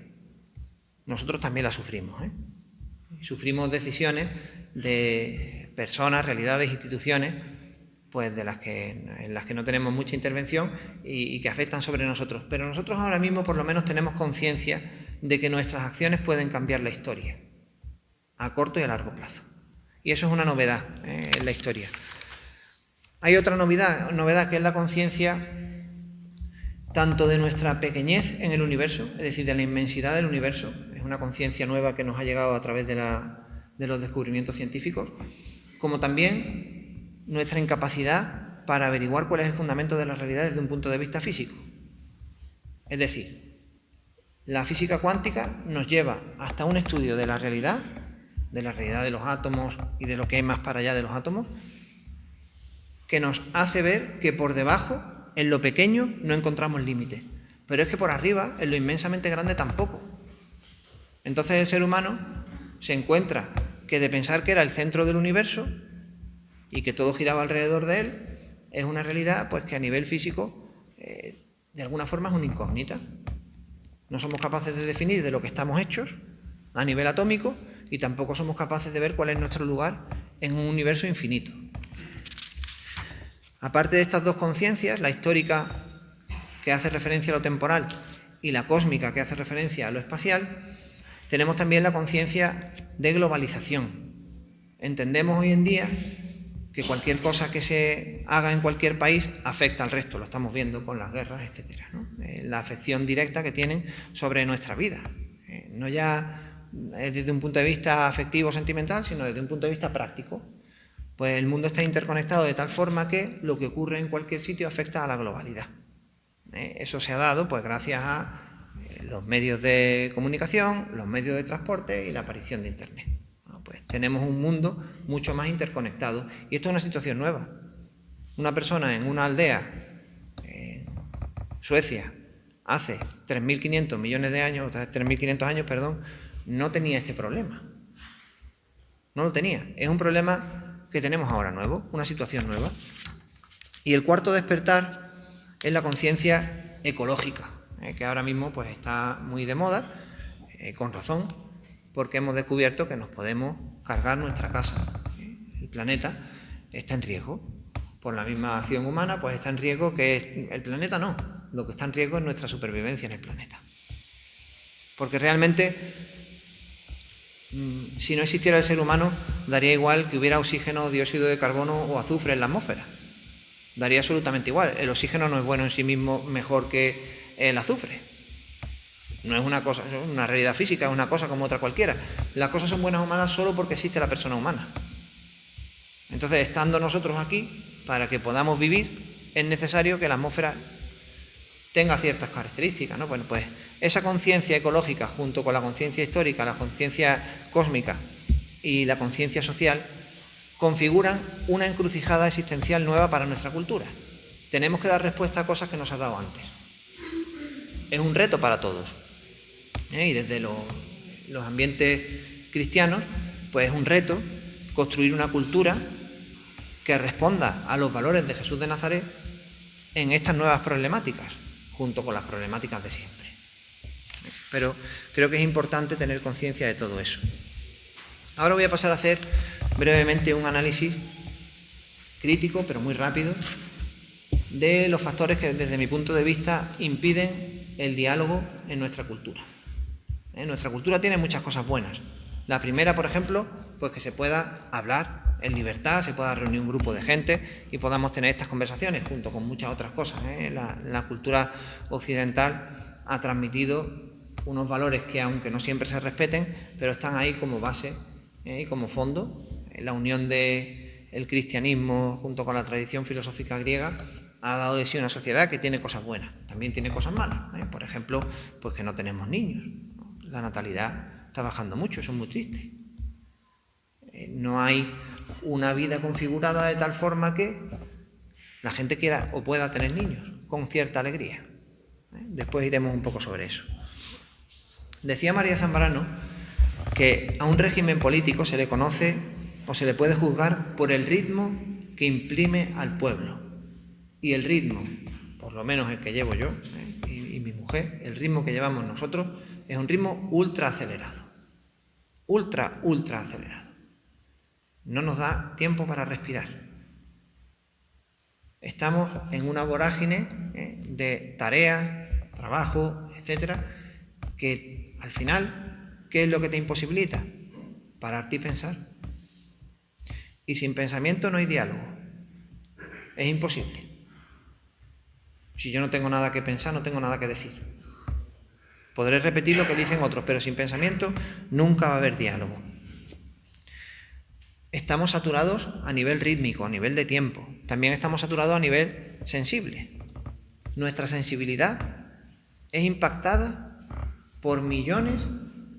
Nosotros también la sufrimos, Sufrimos decisiones de personas, realidades, instituciones, pues en las que no tenemos mucha intervención y que afectan sobre nosotros. Pero nosotros ahora mismo por lo menos tenemos conciencia de que nuestras acciones pueden cambiar la historia, a corto y a largo plazo. Y eso es una novedad en la historia. Hay otra novedad que es la conciencia tanto de nuestra pequeñez en el universo, es decir, de la inmensidad del universo. Es una conciencia nueva que nos ha llegado a través de los descubrimientos científicos, como también nuestra incapacidad para averiguar cuál es el fundamento de la realidad desde un punto de vista físico. Es decir, la física cuántica nos lleva hasta un estudio de la realidad de los átomos y de lo que hay más para allá de los átomos, que nos hace ver que por debajo, en lo pequeño, no encontramos límite. Pero es que por arriba, en lo inmensamente grande, tampoco. Entonces el ser humano se encuentra que de pensar que era el centro del universo y que todo giraba alrededor de él, es una realidad pues que a nivel físico, de alguna forma es una incógnita. No somos capaces de definir de lo que estamos hechos a nivel atómico y tampoco somos capaces de ver cuál es nuestro lugar en un universo infinito. Aparte de estas dos conciencias, la histórica, que hace referencia a lo temporal, y la cósmica, que hace referencia a lo espacial, tenemos también la conciencia de globalización. Entendemos hoy en día que cualquier cosa que se haga en cualquier país afecta al resto, lo estamos viendo con las guerras, etc., ¿no? La afección directa que tienen sobre nuestra vida. No ya desde un punto de vista afectivo o sentimental, sino desde un punto de vista práctico. Pues el mundo está interconectado de tal forma que lo que ocurre en cualquier sitio afecta a la globalidad. Eso se ha dado pues gracias a los medios de comunicación, los medios de transporte y la aparición de Internet. Pues tenemos un mundo mucho más interconectado y esto es una situación nueva. Una persona en una aldea en Suecia hace 3.500 millones de años, 3.500 años, perdón, no tenía este problema. No lo tenía. Es un problema que tenemos ahora nuevo, una situación nueva. Y el cuarto despertar es la conciencia ecológica, que ahora mismo pues está muy de moda, con razón, porque hemos descubierto que nos podemos cargar nuestra casa. El planeta está en riesgo. Por la misma acción humana, pues está en riesgo que el planeta no. Lo que está en riesgo es nuestra supervivencia en el planeta. Porque realmente, si no existiera el ser humano, daría igual que hubiera oxígeno, dióxido de carbono o azufre en la atmósfera. Daría absolutamente igual. El oxígeno no es bueno en sí mismo mejor que el azufre. No es una cosa, es una realidad física, es una cosa como otra cualquiera. Las cosas son buenas o malas solo porque existe la persona humana. Entonces, estando nosotros aquí, para que podamos vivir, es necesario que la atmósfera tenga ciertas características, ¿no? Bueno, pues esa conciencia ecológica, junto con la conciencia histórica, la conciencia cósmica y la conciencia social, configuran una encrucijada existencial nueva para nuestra cultura. Tenemos que dar respuesta a cosas que nos ha dado antes. Es un reto para todos. Y desde los ambientes cristianos, pues es un reto construir una cultura que responda a los valores de Jesús de Nazaret en estas nuevas problemáticas, junto con las problemáticas de siempre. Pero creo que es importante tener conciencia de todo eso. Ahora voy a pasar a hacer brevemente un análisis crítico, pero muy rápido, de los factores que, desde mi punto de vista, impiden el diálogo en nuestra cultura. Nuestra cultura tiene muchas cosas buenas. La primera, por ejemplo, pues que se pueda hablar en libertad, se pueda reunir un grupo de gente y podamos tener estas conversaciones, junto con muchas otras cosas. La cultura occidental ha transmitido unos valores que, aunque no siempre se respeten, pero están ahí como base y como fondo. La unión del cristianismo junto con la tradición filosófica griega ha dado de sí una sociedad que tiene cosas buenas, también tiene cosas malas. Por ejemplo, pues que no tenemos niños. La natalidad está bajando mucho, eso es muy triste. No hay una vida configurada de tal forma que la gente quiera o pueda tener niños con cierta alegría. Después iremos un poco sobre eso. Decía María Zambrano que a un régimen político se le conoce o se le puede juzgar por el ritmo que imprime al pueblo. Y el ritmo, por lo menos el que llevo yo y mi mujer, el ritmo que llevamos nosotros es un ritmo ultra acelerado. Ultra acelerado. No nos da tiempo para respirar. Estamos en una vorágine de tareas, trabajo, etcétera, que al final, ¿qué es lo que te imposibilita? Pararte y pensar. Y sin pensamiento no hay diálogo. Es imposible. Si yo no tengo nada que pensar, no tengo nada que decir. Podré repetir lo que dicen otros, pero sin pensamiento nunca va a haber diálogo. Estamos saturados a nivel rítmico, a nivel de tiempo. También estamos saturados a nivel sensible. Nuestra sensibilidad es impactada por millones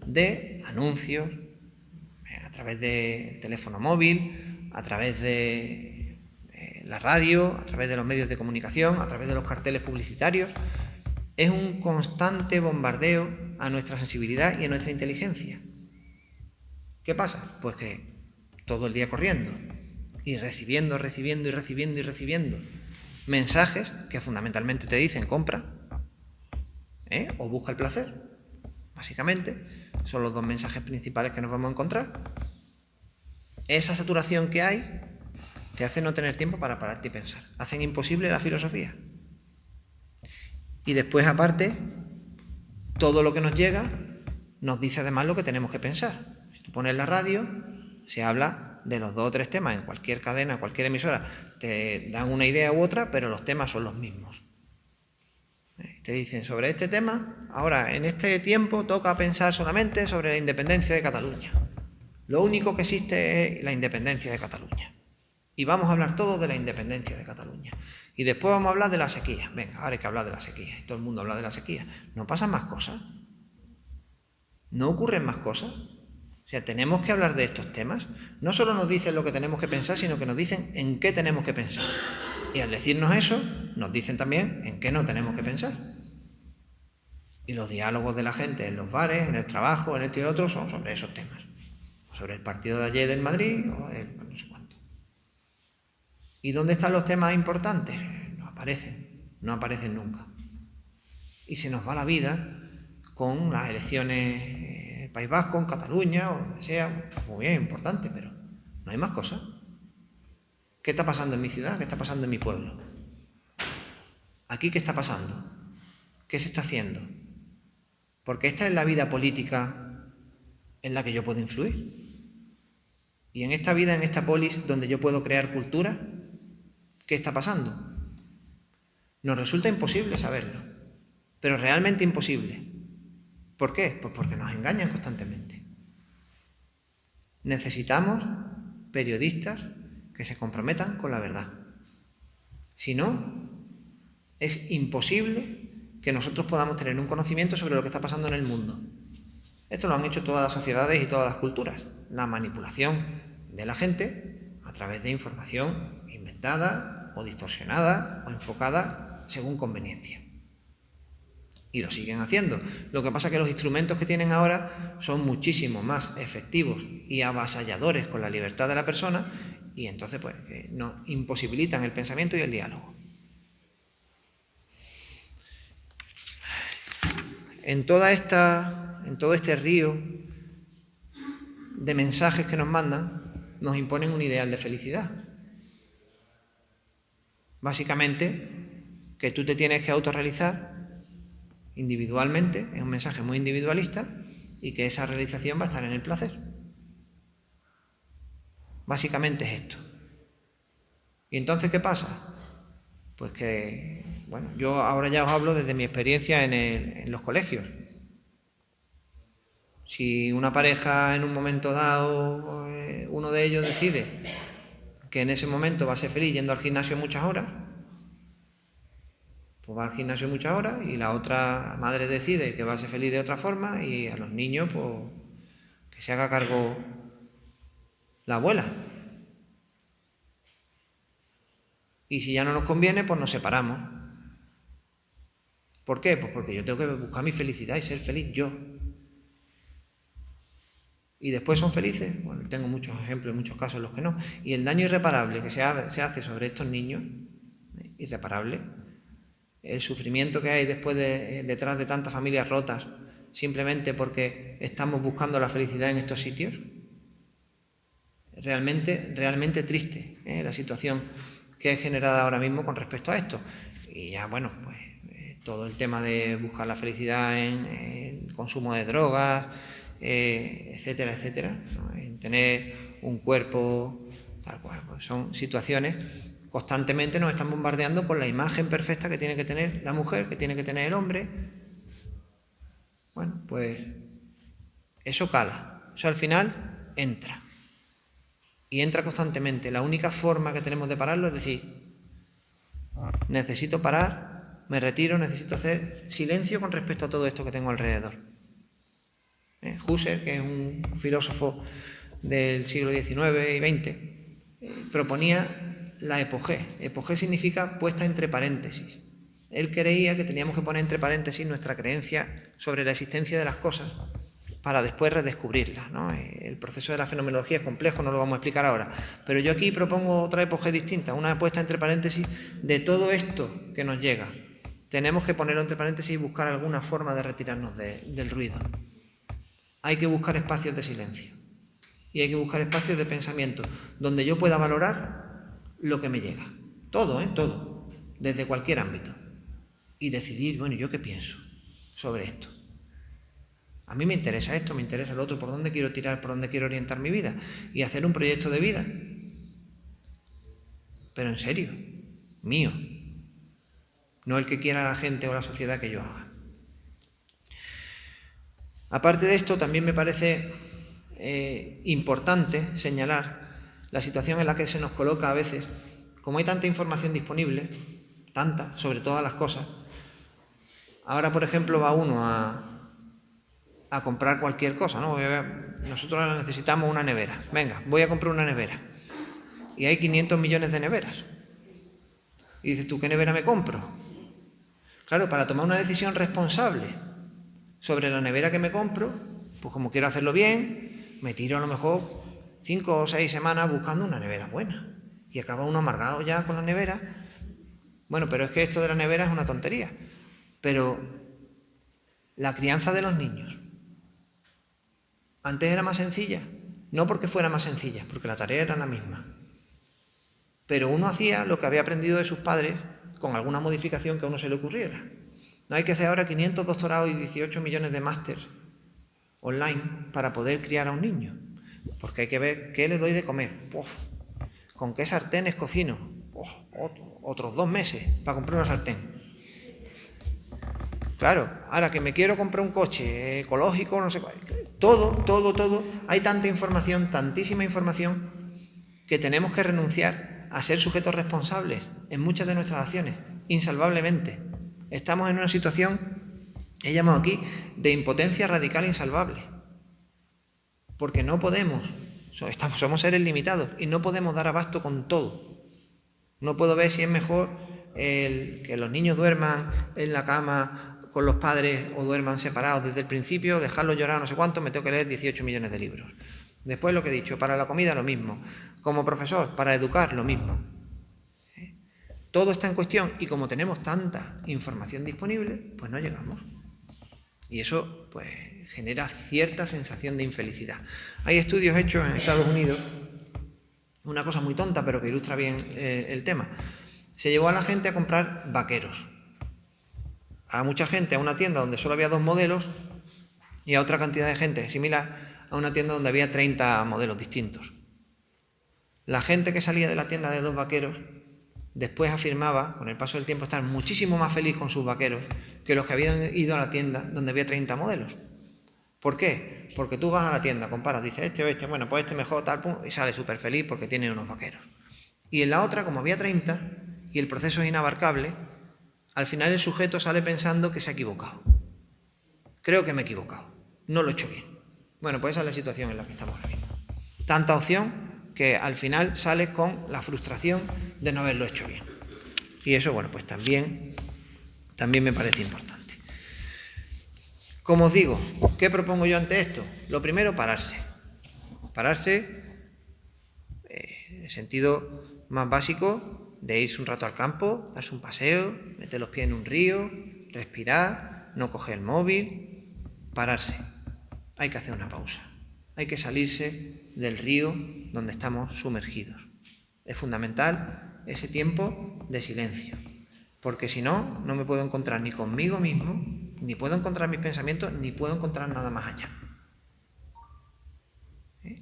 de anuncios a través del teléfono móvil, a través de la radio, a través de los medios de comunicación, a través de los carteles publicitarios. Es un constante bombardeo a nuestra sensibilidad y a nuestra inteligencia. ¿Qué pasa? Pues que todo el día corriendo y recibiendo mensajes que fundamentalmente te dicen compra o busca el placer. Básicamente son los dos mensajes principales que nos vamos a encontrar. Esa saturación que hay te hace no tener tiempo para pararte y pensar. Hacen imposible la filosofía. Y después, aparte, todo lo que nos llega nos dice además lo que tenemos que pensar. Si tú pones la radio, se habla de los 2 o 3 temas en cualquier cadena, cualquier emisora. Te dan una idea u otra, pero los temas son los mismos. Te dicen sobre este tema, ahora en este tiempo toca pensar solamente sobre la independencia de Cataluña. Lo único que existe es la independencia de Cataluña. Y vamos a hablar todos de la independencia de Cataluña. Y después vamos a hablar de la sequía. Venga, ahora hay que hablar de la sequía. Y todo el mundo habla de la sequía. ¿No pasan más cosas? ¿No ocurren más cosas? O sea, tenemos que hablar de estos temas. No solo nos dicen lo que tenemos que pensar, sino que nos dicen en qué tenemos que pensar. Y al decirnos eso, nos dicen también en qué no tenemos que pensar. Y los diálogos de la gente en los bares, en el trabajo, en esto y el otro, son sobre esos temas. Sobre el partido de ayer del Madrid o de no sé cuánto. ¿Y dónde están los temas importantes? No aparecen nunca. Y se nos va la vida con las elecciones en el País Vasco, en Cataluña, o donde sea, muy bien, importante, pero no hay más cosas. ¿Qué está pasando en mi ciudad? ¿Qué está pasando en mi pueblo? ¿Aquí qué está pasando? ¿Qué se está haciendo? Porque esta es la vida política en la que yo puedo influir. Y en esta vida, en esta polis, donde yo puedo crear cultura, ¿qué está pasando? Nos resulta imposible saberlo, pero realmente imposible. ¿Por qué? Pues porque nos engañan constantemente. Necesitamos periodistas que se comprometan con la verdad. Si no, es imposible que nosotros podamos tener un conocimiento sobre lo que está pasando en el mundo. Esto lo han hecho todas las sociedades y todas las culturas. La manipulación de la gente a través de información inventada o distorsionada o enfocada según conveniencia. Y lo siguen haciendo. Lo que pasa es que los instrumentos que tienen ahora son muchísimo más efectivos y avasalladores con la libertad de la persona y entonces pues nos imposibilitan el pensamiento y el diálogo. En todo este río de mensajes que nos mandan, nos imponen un ideal de felicidad. Básicamente, que tú te tienes que autorrealizar individualmente, es un mensaje muy individualista, y que esa realización va a estar en el placer. Básicamente es esto. ¿Y entonces qué pasa? Pues que, bueno, yo ahora ya os hablo desde mi experiencia en los colegios. Si una pareja en un momento dado, uno de ellos decide que en ese momento va a ser feliz yendo al gimnasio muchas horas, pues va al gimnasio muchas horas y la otra madre decide que va a ser feliz de otra forma y a los niños, pues, que se haga cargo la abuela. Y si ya no nos conviene, pues nos separamos. ¿Por qué? Pues porque yo tengo que buscar mi felicidad y ser feliz yo. ¿Y después son felices? Bueno, tengo muchos ejemplos, en muchos casos en los que no. Y el daño irreparable que se hace sobre estos niños, irreparable, el sufrimiento que hay detrás de tantas familias rotas, simplemente porque estamos buscando la felicidad en estos sitios, realmente triste, la situación que es generada ahora mismo con respecto a esto. Y ya, bueno, pues todo el tema de buscar la felicidad en el consumo de drogas, etcétera, etcétera, ¿no? En tener un cuerpo tal cual, pues son situaciones constantemente nos están bombardeando con la imagen perfecta que tiene que tener la mujer, que tiene que tener el hombre. Bueno, pues eso cala, eso al final entra. Y entra constantemente. La única forma que tenemos de pararlo es decir, necesito parar, me retiro, necesito hacer silencio con respecto a todo esto que tengo alrededor. Husserl, que es un filósofo del siglo XIX y XX, proponía la epogé. Epogé significa puesta entre paréntesis. Él creía que teníamos que poner entre paréntesis nuestra creencia sobre la existencia de las cosas para después redescubrirlas, ¿no? El proceso de la fenomenología es complejo, no lo vamos a explicar ahora, pero yo aquí propongo otra epogé distinta, una puesta entre paréntesis de todo esto que nos llega. Tenemos que ponerlo entre paréntesis y buscar alguna forma de retirarnos del ruido. Hay que buscar espacios de silencio y hay que buscar espacios de pensamiento donde yo pueda valorar lo que me llega. Todo, todo, desde cualquier ámbito. Y decidir, bueno, ¿yo qué pienso sobre esto? A mí me interesa esto, me interesa lo otro, por dónde quiero tirar, por dónde quiero orientar mi vida y hacer un proyecto de vida. Pero en serio, mío, no el que quiera la gente o la sociedad que yo haga. Aparte de esto, también me parece importante señalar la situación en la que se nos coloca a veces, como hay tanta información disponible, tanta, sobre todas las cosas. Ahora, por ejemplo, va uno a comprar cualquier cosa, ¿no? Nosotros ahora necesitamos una nevera. Venga, voy a comprar una nevera. Y hay 500 millones de neveras. Y dices tú, ¿qué nevera me compro? Claro, para tomar una decisión responsable sobre la nevera que me compro, pues como quiero hacerlo bien, me tiro a lo mejor 5 o 6 semanas buscando una nevera buena. Y acaba uno amargado ya con la nevera. Bueno, pero es que esto de la nevera es una tontería. Pero la crianza de los niños antes era más sencilla. No porque fuera más sencilla, porque la tarea era la misma. Pero uno hacía lo que había aprendido de sus padres con alguna modificación que a uno se le ocurriera. No hay que hacer ahora 500 doctorados y 18 millones de máster online para poder criar a un niño. Porque hay que ver qué le doy de comer. ¡Puf! ¿Con qué sartenes cocino? ¡Puf! Otros 2 meses para comprar una sartén. Claro, ahora que me quiero comprar un coche ecológico, no sé cuál. Todo. Hay tanta información, tantísima información, que tenemos que renunciar a ser sujetos responsables en muchas de nuestras acciones, insalvablemente. Estamos en una situación, he llamado aquí, de impotencia radical e insalvable. Porque no podemos, somos seres limitados y no podemos dar abasto con todo. No puedo ver si es mejor que los niños duerman en la cama con los padres o duerman separados desde el principio, dejarlos llorar no sé cuánto, me tengo que leer 18 millones de libros. Después lo que he dicho, para la comida lo mismo. Como profesor, para educar lo mismo. Todo está en cuestión y como tenemos tanta información disponible, pues no llegamos. Y eso pues genera cierta sensación de infelicidad. Hay estudios hechos en Estados Unidos, una cosa muy tonta pero que ilustra bien el tema. Se llevó a la gente a comprar vaqueros. A mucha gente a una tienda donde solo había 2 modelos y a otra cantidad de gente similar a una tienda donde había 30 modelos distintos. La gente que salía de la tienda de 2 vaqueros después afirmaba, con el paso del tiempo, estar muchísimo más feliz con sus vaqueros que los que habían ido a la tienda donde había 30 modelos. ¿Por qué? Porque tú vas a la tienda, comparas, dices, este o este, bueno, pues este mejor, tal, pum, y sale súper feliz porque tiene unos vaqueros. Y en la otra, como había 30 y el proceso es inabarcable, al final el sujeto sale pensando que se ha equivocado. Creo que me he equivocado, no lo he hecho bien. Bueno, pues esa es la situación en la que estamos ahora mismo. Tanta opción que al final sales con la frustración de no haberlo hecho bien. Y eso, bueno, pues también me parece importante. Como os digo, ¿qué propongo yo ante esto? Lo primero, pararse. Pararse en el sentido más básico de irse un rato al campo, darse un paseo, meter los pies en un río, respirar, no coger el móvil, pararse. Hay que hacer una pausa. Hay que salirse del río donde estamos sumergidos. Es fundamental ese tiempo de silencio, porque si no, no me puedo encontrar ni conmigo mismo, ni puedo encontrar mis pensamientos, ni puedo encontrar nada más allá.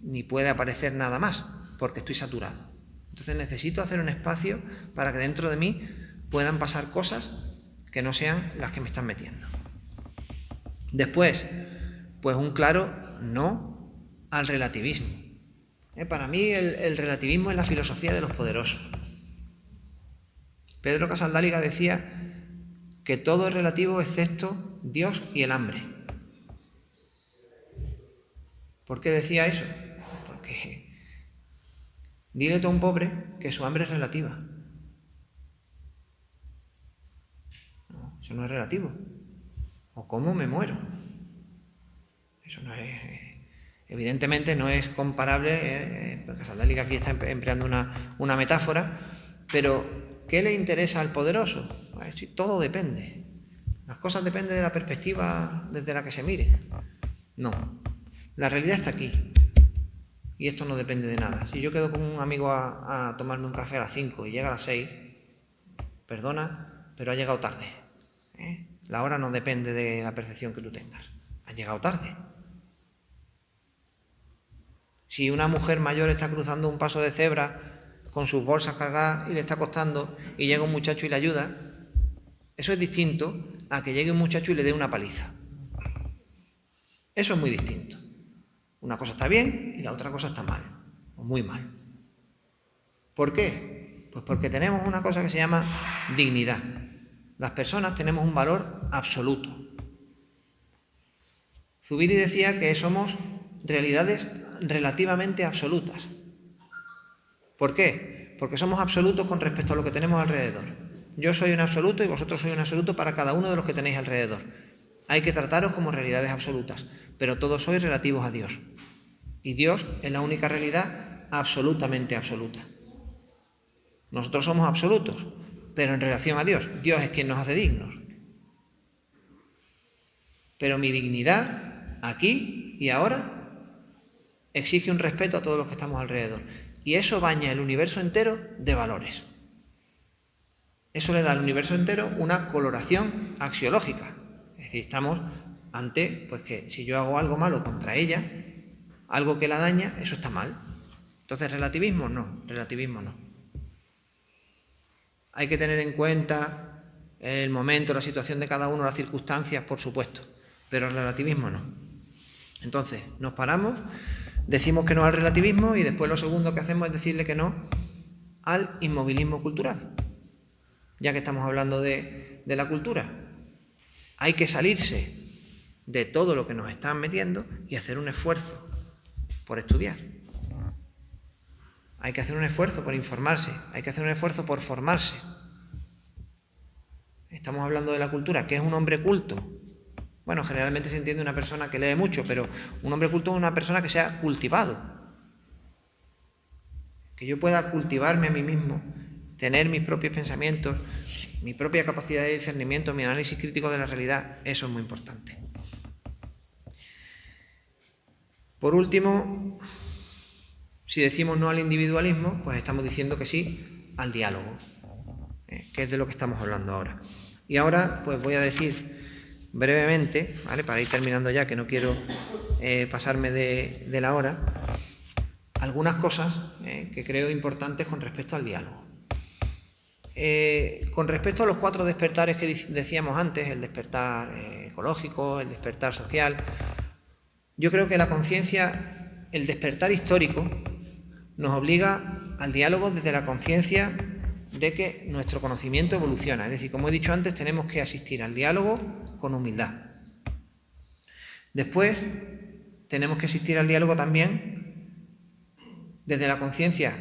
Ni puede aparecer nada más, porque estoy saturado. Entonces necesito hacer un espacio para que dentro de mí puedan pasar cosas que no sean las que me están metiendo. Después, pues un claro no al relativismo. Para mí el relativismo es la filosofía de los poderosos. Pedro Casaldáliga decía que todo es relativo excepto Dios y el hambre. ¿Por qué decía eso? Porque dile tú a un pobre que su hambre es relativa. No, eso no es relativo. ¿O cómo me muero? Eso no es... Evidentemente no es comparable, Casaldáliga aquí está empleando una metáfora, pero ¿qué le interesa al poderoso? Todo depende. Las cosas dependen de la perspectiva desde la que se mire. No, la realidad está aquí. Y esto no depende de nada. Si yo quedo con un amigo a tomarme un café a las 5 y llega a las 6, perdona, pero ha llegado tarde. La hora no depende de la percepción que tú tengas. Ha llegado tarde. Si una mujer mayor está cruzando un paso de cebra con sus bolsas cargadas y le está costando y llega un muchacho y le ayuda, eso es distinto a que llegue un muchacho y le dé una paliza. Eso es muy distinto. Una cosa está bien y la otra cosa está mal, o muy mal. ¿Por qué? Pues porque tenemos una cosa que se llama dignidad. Las personas tenemos un valor absoluto. Zubiri decía que somos realidades relativamente absolutas. ¿Por qué? Porque somos absolutos con respecto a lo que tenemos alrededor. Yo soy un absoluto y vosotros sois un absoluto para cada uno de los que tenéis alrededor. Hay que trataros como realidades absolutas, pero todos sois relativos a Dios. Y Dios es la única realidad absolutamente absoluta. Nosotros somos absolutos, pero en relación a Dios, Dios es quien nos hace dignos. Pero mi dignidad, aquí y ahora, exige un respeto a todos los que estamos alrededor. Y eso baña el universo entero de valores. Eso le da al universo entero una coloración axiológica. Es decir, estamos ante, pues que si yo hago algo malo contra ella, algo que la daña, eso está mal. Entonces, ¿relativismo? No, relativismo no. Hay que tener en cuenta el momento, la situación de cada uno, las circunstancias, por supuesto, pero el relativismo no. Entonces, nos paramos, decimos que no al relativismo y después lo segundo que hacemos es decirle que no al inmovilismo cultural. Ya que estamos hablando de la cultura, hay que salirse de todo lo que nos están metiendo y hacer un esfuerzo por estudiar. Hay que hacer un esfuerzo por informarse, hay que hacer un esfuerzo por formarse. Estamos hablando de la cultura, que es un hombre culto. Bueno, generalmente se entiende una persona que lee mucho, pero un hombre culto es una persona que se ha cultivado. Que yo pueda cultivarme a mí mismo, tener mis propios pensamientos, mi propia capacidad de discernimiento, mi análisis crítico de la realidad, eso es muy importante. Por último, si decimos no al individualismo, pues estamos diciendo que sí al diálogo, que es de lo que estamos hablando ahora. Y ahora pues voy a decir brevemente, ¿vale?, para ir terminando ya, que no quiero pasarme de la hora, algunas cosas que creo importantes con respecto al diálogo. Con respecto a los 4 despertares que decíamos antes, el despertar ecológico, el despertar social, yo creo que la conciencia, el despertar histórico, nos obliga al diálogo desde la conciencia de que nuestro conocimiento evoluciona. Es decir, como he dicho antes, tenemos que asistir al diálogo con humildad. Después, tenemos que asistir al diálogo también desde la conciencia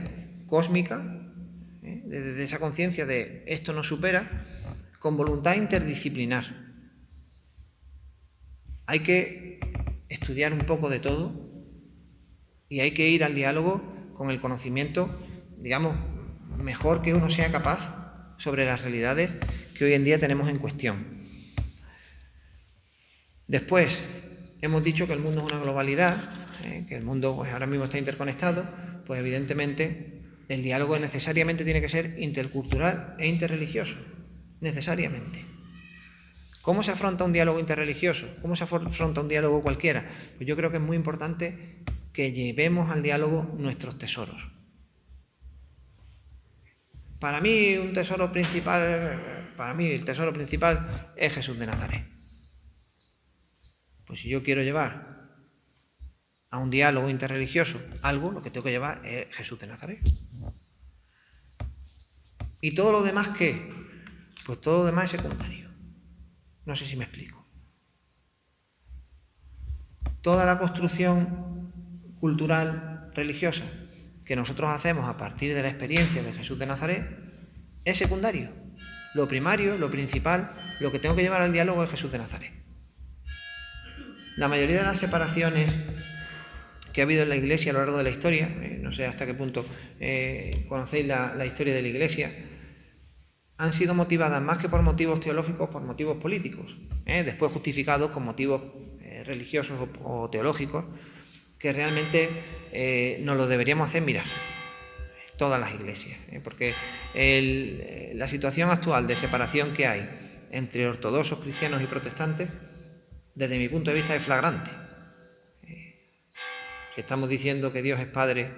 cósmica, desde esa conciencia de esto nos supera, con voluntad interdisciplinar. Hay que estudiar un poco de todo y hay que ir al diálogo con el conocimiento, digamos, mejor que uno sea capaz sobre las realidades que hoy en día tenemos en cuestión. Después, hemos dicho que el mundo es una globalidad, que el mundo pues, ahora mismo está interconectado, pues evidentemente el diálogo necesariamente tiene que ser intercultural e interreligioso, necesariamente. ¿Cómo se afronta un diálogo interreligioso? ¿Cómo se afronta un diálogo cualquiera? Pues yo creo que es muy importante que llevemos al diálogo nuestros tesoros. Para mí el tesoro principal es Jesús de Nazaret. Pues si yo quiero llevar a un diálogo interreligioso algo, lo que tengo que llevar es Jesús de Nazaret. ¿Y todo lo demás qué? Pues todo lo demás es secundario. No sé si me explico. Toda la construcción cultural religiosa que nosotros hacemos a partir de la experiencia de Jesús de Nazaret es secundario. Lo primario, lo principal, lo que tengo que llevar al diálogo es Jesús de Nazaret. La mayoría de las separaciones que ha habido en la Iglesia a lo largo de la historia, no sé hasta qué punto conocéis la historia de la Iglesia, han sido motivadas más que por motivos teológicos, por motivos políticos, después justificados con motivos religiosos o teológicos, que realmente nos lo deberíamos hacer mirar, todas las iglesias, porque la situación actual de separación que hay entre ortodoxos, cristianos y protestantes, desde mi punto de vista es flagrante. Que estamos diciendo que Dios es Padre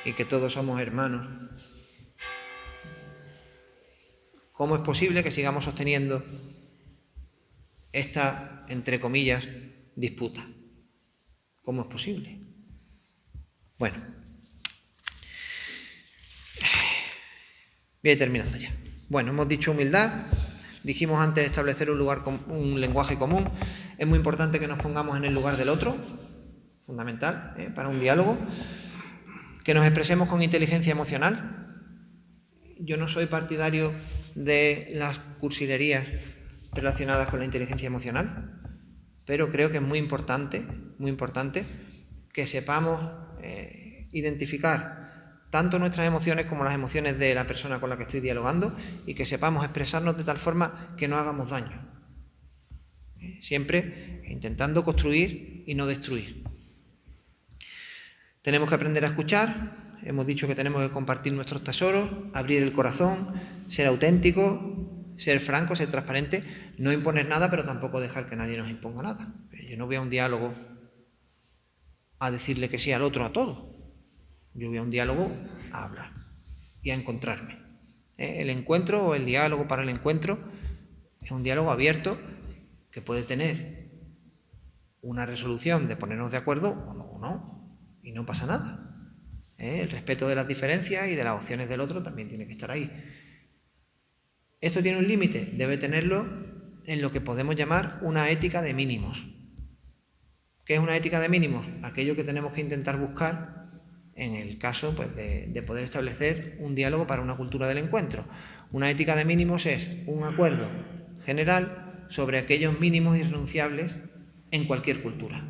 y que todos somos hermanos. ¿Cómo es posible que sigamos sosteniendo esta, entre comillas, disputa? ¿Cómo es posible? Bueno, voy a ir terminando ya. Bueno, hemos dicho humildad, dijimos antes establecer un lenguaje común. Es muy importante que nos pongamos en el lugar del otro, fundamental para un diálogo, que nos expresemos con inteligencia emocional. Yo no soy partidario de las cursilerías relacionadas con la inteligencia emocional. pero creo que es muy importante que sepamos identificar tanto nuestras emociones como las emociones de la persona con la que estoy dialogando y que sepamos expresarnos de tal forma que no hagamos daño. Siempre intentando construir y no destruir. Tenemos que aprender a escuchar. Hemos dicho que tenemos que compartir nuestros tesoros, abrir el corazón, ser auténtico, ser franco, ser transparente, no imponer nada, pero tampoco dejar que nadie nos imponga nada. Yo no voy a un diálogo a decirle que sí al otro a todo. Yo voy a un diálogo a hablar y a encontrarme. El encuentro o el diálogo para el encuentro es un diálogo abierto que puede tener una resolución de ponernos de acuerdo o no, y no pasa nada. El respeto de las diferencias y de las opciones del otro también tiene que estar ahí. ¿Esto tiene un límite? Debe tenerlo en lo que podemos llamar una ética de mínimos. ¿Qué es una ética de mínimos? Aquello que tenemos que intentar buscar en el caso pues, de poder establecer un diálogo para una cultura del encuentro. Una ética de mínimos es un acuerdo general sobre aquellos mínimos irrenunciables en cualquier cultura.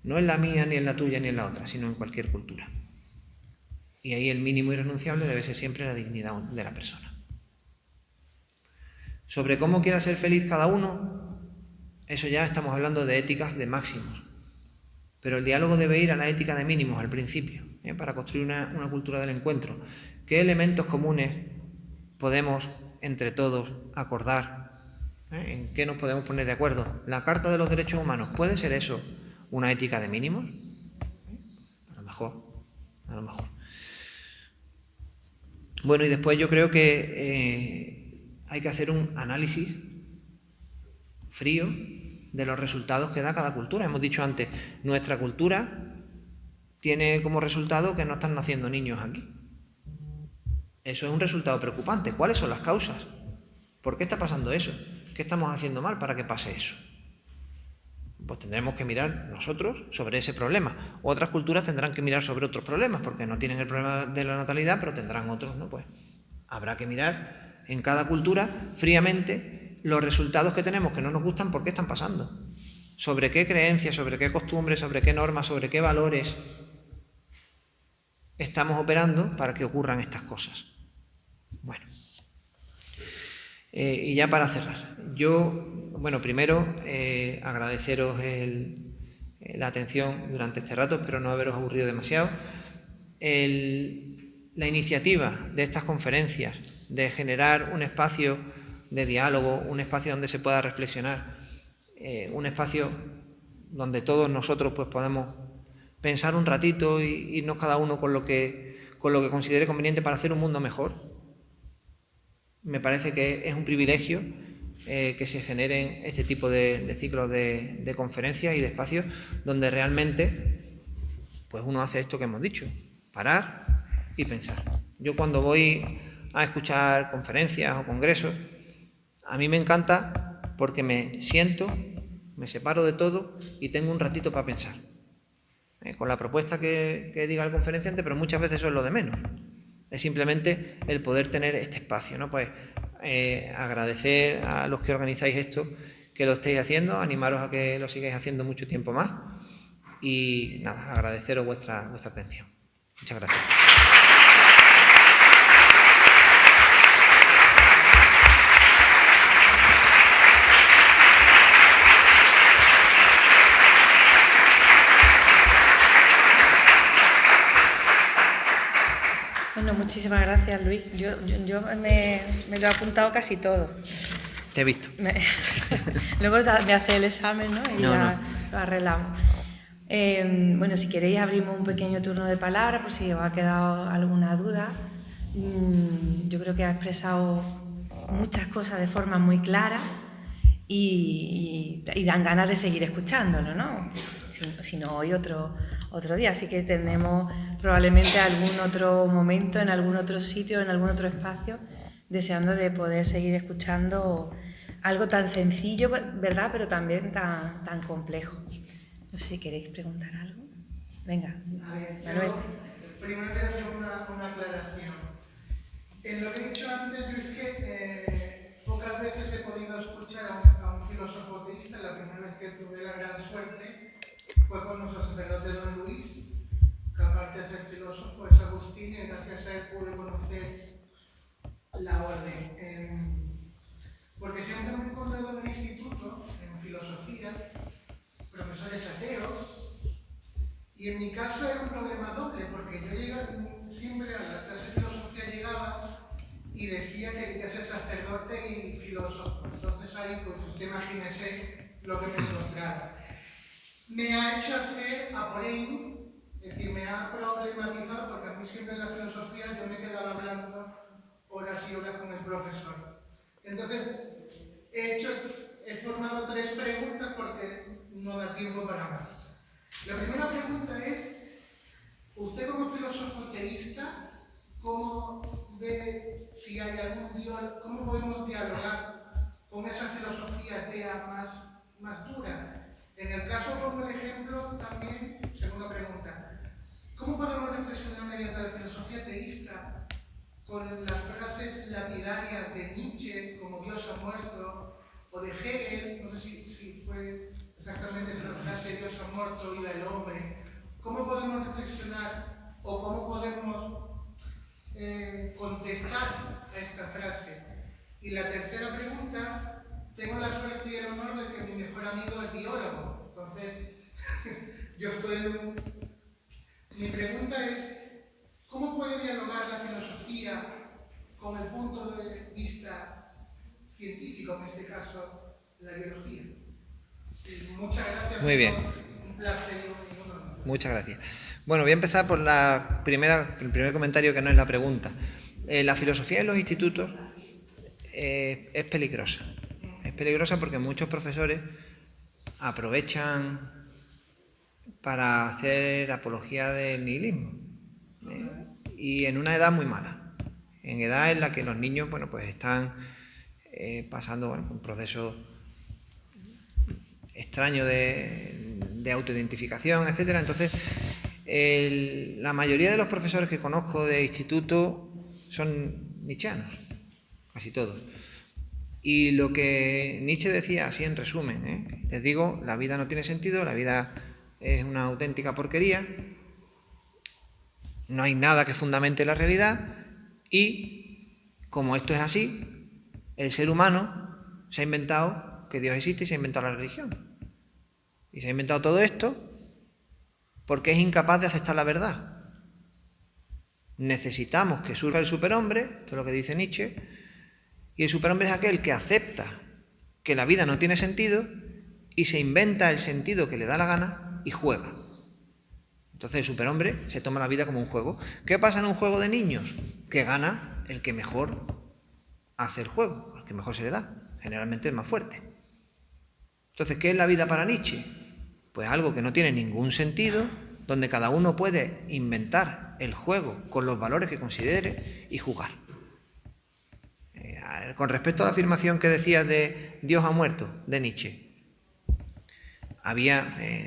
No en la mía, ni en la tuya, ni en la otra, sino en cualquier cultura. Y ahí el mínimo irrenunciable debe ser siempre la dignidad de la persona. Sobre cómo quiera ser feliz cada uno, eso ya estamos hablando de éticas de máximos. Pero el diálogo debe ir a la ética de mínimos al principio, para construir una cultura del encuentro. ¿Qué elementos comunes podemos entre todos acordar? ¿En qué nos podemos poner de acuerdo? ¿La Carta de los Derechos Humanos puede ser eso una ética de mínimos? A lo mejor. Bueno, y después yo creo que hay que hacer un análisis frío de los resultados que da cada cultura. Hemos dicho antes, nuestra cultura tiene como resultado que no están naciendo niños aquí. Eso es un resultado preocupante. ¿Cuáles son las causas? ¿Por qué está pasando eso? ¿Qué estamos haciendo mal para que pase eso? Pues tendremos que mirar nosotros sobre ese problema. Otras culturas tendrán que mirar sobre otros problemas, porque no tienen el problema de la natalidad, pero tendrán otros, ¿no? Pues habrá que mirar en cada cultura fríamente los resultados que tenemos que no nos gustan, ¿por qué están pasando? ¿Sobre qué creencias, sobre qué costumbres, sobre qué normas, sobre qué valores estamos operando para que ocurran estas cosas? Bueno, y ya para cerrar, primero agradeceros la atención durante este rato, espero no haberos aburrido demasiado. La iniciativa de estas conferencias, de generar un espacio de diálogo, un espacio donde se pueda reflexionar, un espacio donde todos nosotros pues podamos pensar un ratito y irnos cada uno con lo que considere conveniente para hacer un mundo mejor. Me parece que es un privilegio que se generen este tipo de ciclos de conferencias y de espacios donde realmente pues uno hace esto que hemos dicho, parar y pensar. Yo cuando voy a escuchar conferencias o congresos, a mí me encanta porque me siento, me separo de todo y tengo un ratito para pensar. Con la propuesta que diga el conferenciante, pero muchas veces eso es lo de menos. Es simplemente el poder tener este espacio, ¿no? Pues agradecer a los que organizáis esto, que lo estéis haciendo, animaros a que lo sigáis haciendo mucho tiempo más y nada, agradeceros vuestra atención. Muchas gracias. Bueno, muchísimas gracias, Luis. Yo me lo he apuntado casi todo. Te he visto. Luego me hace el examen, ¿no? Y ya lo arreglamos. Bueno, si queréis abrimos un pequeño turno de palabra por si os ha quedado alguna duda. Yo creo que ha expresado muchas cosas de forma muy clara y dan ganas de seguir escuchándolo, ¿no? Si no hoy otro día, así que tenemos probablemente algún otro momento, en algún otro sitio, en algún otro espacio, deseando de poder seguir escuchando algo tan sencillo, ¿verdad?, pero también tan complejo. No sé si queréis preguntar algo. Venga, Manuel. Primero voy a hacer una aclaración. En lo que he dicho antes, yo es que pocas veces he podido escuchar a un filósofo teísta. La primera vez que tuve la gran Agustín, que gracias a él pude conocer la orden. Porque siempre me he encontrado en el instituto, en filosofía, profesores ateos, y en mi caso era un problema doble, porque yo siempre a la clase de filosofía llegaba y decía que quería ser sacerdote y filósofo. Entonces ahí, pues usted imagínese lo que me encontraba. Me ha hecho hacer aporín, es decir, me ha problematizado, porque a mí siempre en la filosofía yo me quedaba hablando horas y horas con el profesor. Entonces, he formado 3 preguntas porque no da tiempo para más. La primera pregunta es, usted como filósofo teísta, ¿cómo ve si hay algún diálogo, cómo podemos dialogar con esa filosofía atea más dura? En el caso, como el ejemplo, también, segunda pregunta, ¿cómo podemos reflexionar mediante la filosofía teísta con las frases lapidarias de Nietzsche, como Dios ha muerto, o de Hegel, no sé si fue exactamente esa frase, Dios ha muerto, viva el hombre? ¿Cómo podemos reflexionar o cómo podemos contestar a esta frase? Y la tercera pregunta, tengo la suerte y el honor de que mi mejor amigo es biólogo, entonces yo estoy en Mi pregunta es, ¿cómo puede dialogar la filosofía con el punto de vista científico, en este caso, la biología? Y muchas gracias. Muy bien. Un placer y un honor. Muchas gracias. Bueno, voy a empezar por el primer comentario, que no es la pregunta. La filosofía en los institutos es peligrosa. Es peligrosa porque muchos profesores aprovechan para hacer apología del nihilismo, y en una edad muy mala, en edad en la que los niños, bueno, pues están pasando, bueno, un proceso extraño de autoidentificación, etcétera. Entonces, la mayoría de los profesores que conozco de instituto son nietzscheanos, casi todos. Y lo que Nietzsche decía, así en resumen, les digo, la vida no tiene sentido, la vida es una auténtica porquería, no hay nada que fundamente la realidad, y como esto es así, el ser humano se ha inventado que Dios existe y se ha inventado la religión. Y se ha inventado todo esto porque es incapaz de aceptar la verdad. Necesitamos que surja el superhombre, esto es lo que dice Nietzsche, y el superhombre es aquel que acepta que la vida no tiene sentido y se inventa el sentido que le da la gana y juega. Entonces el superhombre se toma la vida como un juego. ¿Qué pasa en un juego de niños? Que gana el que mejor hace el juego, el que mejor se le da, generalmente el más fuerte. Entonces, ¿qué es la vida para Nietzsche? Pues algo que no tiene ningún sentido, donde cada uno puede inventar el juego con los valores que considere y jugar. Con respecto a la afirmación que decías de Dios ha muerto, de Nietzsche,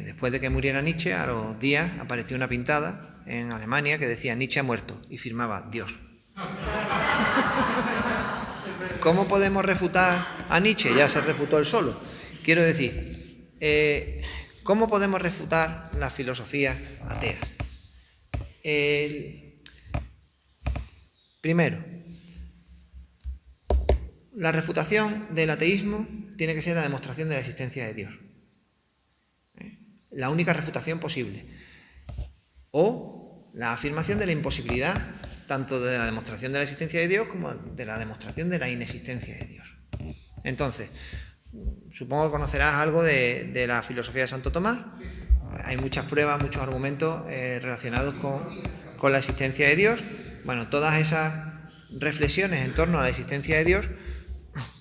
después de que muriera Nietzsche, a los días apareció una pintada en Alemania que decía Nietzsche ha muerto y firmaba Dios. ¿Cómo podemos refutar a Nietzsche? Ya se refutó él solo. Quiero decir, ¿cómo podemos refutar las filosofías ateas? Primero, la refutación del ateísmo tiene que ser la demostración de la existencia de Dios. La única refutación posible. O la afirmación de la imposibilidad tanto de la demostración de la existencia de Dios como de la demostración de la inexistencia de Dios. Entonces, supongo que conocerás algo de la filosofía de Santo Tomás. Hay muchas pruebas, muchos argumentos relacionados con la existencia de Dios. Bueno, todas esas reflexiones en torno a la existencia de Dios,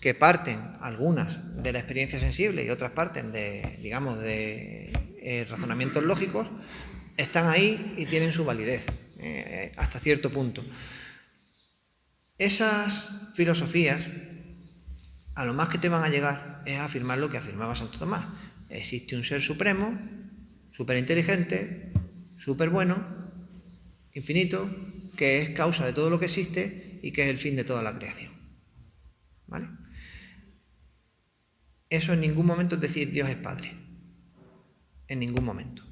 que parten algunas de la experiencia sensible y otras parten de razonamientos lógicos, están ahí y tienen su validez hasta cierto punto. Esas filosofías, a lo más que te van a llegar es a afirmar lo que afirmaba Santo Tomás. Existe un ser supremo, superinteligente, superbueno, infinito, que es causa de todo lo que existe y que es el fin de toda la creación. ¿Vale? Eso en ningún momento es decir Dios es Padre. En ningún momento.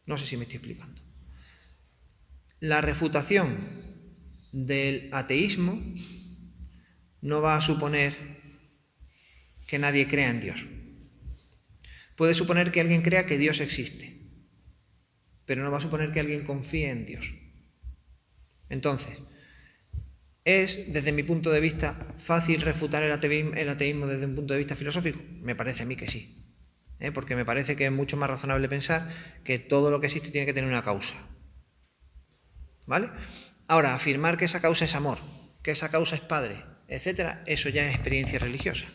No sé si me estoy explicando. la refutación del ateísmo no va a suponer que nadie crea en Dios. Puede suponer que alguien crea que Dios existe, pero no va a suponer que alguien confíe en Dios. Entonces, ¿es, desde mi punto de vista, fácil refutar el ateísmo desde un punto de vista filosófico? Me parece a mí que sí, porque me parece que es mucho más razonable pensar que todo lo que existe tiene que tener una causa. ¿Vale? Ahora, afirmar que esa causa es amor, que esa causa es padre, etcétera, eso ya es experiencia religiosa.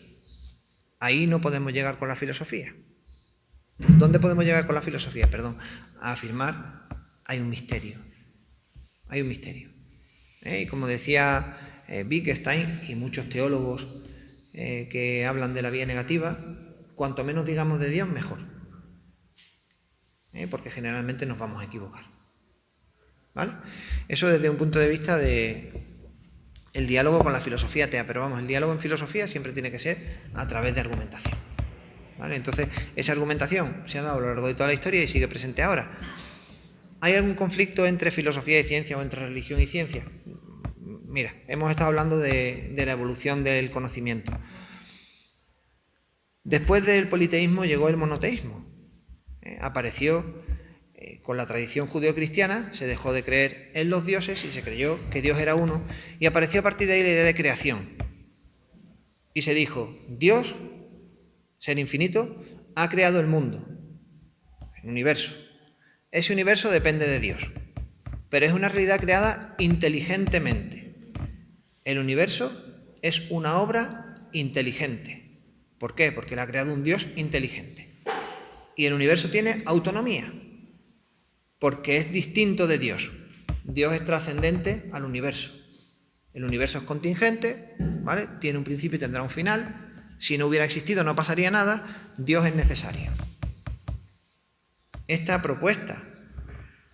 Ahí no podemos llegar con la filosofía. ¿Dónde podemos llegar con la filosofía? Perdón, a afirmar hay un misterio. Hay un misterio. Y como decía Wittgenstein y muchos teólogos que hablan de la vía negativa, cuanto menos digamos de Dios, mejor. Porque generalmente nos vamos a equivocar. ¿Vale? Eso desde un punto de vista de el diálogo con la filosofía atea, pero vamos, el diálogo en filosofía siempre tiene que ser a través de argumentación. ¿Vale? Entonces, esa argumentación se ha dado a lo largo de toda la historia y sigue presente ahora. ¿Hay algún conflicto entre filosofía y ciencia o entre religión y ciencia? Mira, hemos estado hablando de la evolución del conocimiento. Después del politeísmo llegó el monoteísmo. Apareció con la tradición judeocristiana, se dejó de creer en los dioses y se creyó que Dios era uno, y apareció a partir de ahí la idea de creación. Y se dijo, Dios, ser infinito, ha creado el mundo, el universo. Ese universo depende de Dios, pero es una realidad creada inteligentemente. El universo es una obra inteligente. ¿Por qué? Porque la ha creado un Dios inteligente. Y el universo tiene autonomía, porque es distinto de Dios. Dios es trascendente al universo. El universo es contingente, ¿vale? Tiene un principio y tendrá un final. Si no hubiera existido no pasaría nada. Dios es necesario. Esta propuesta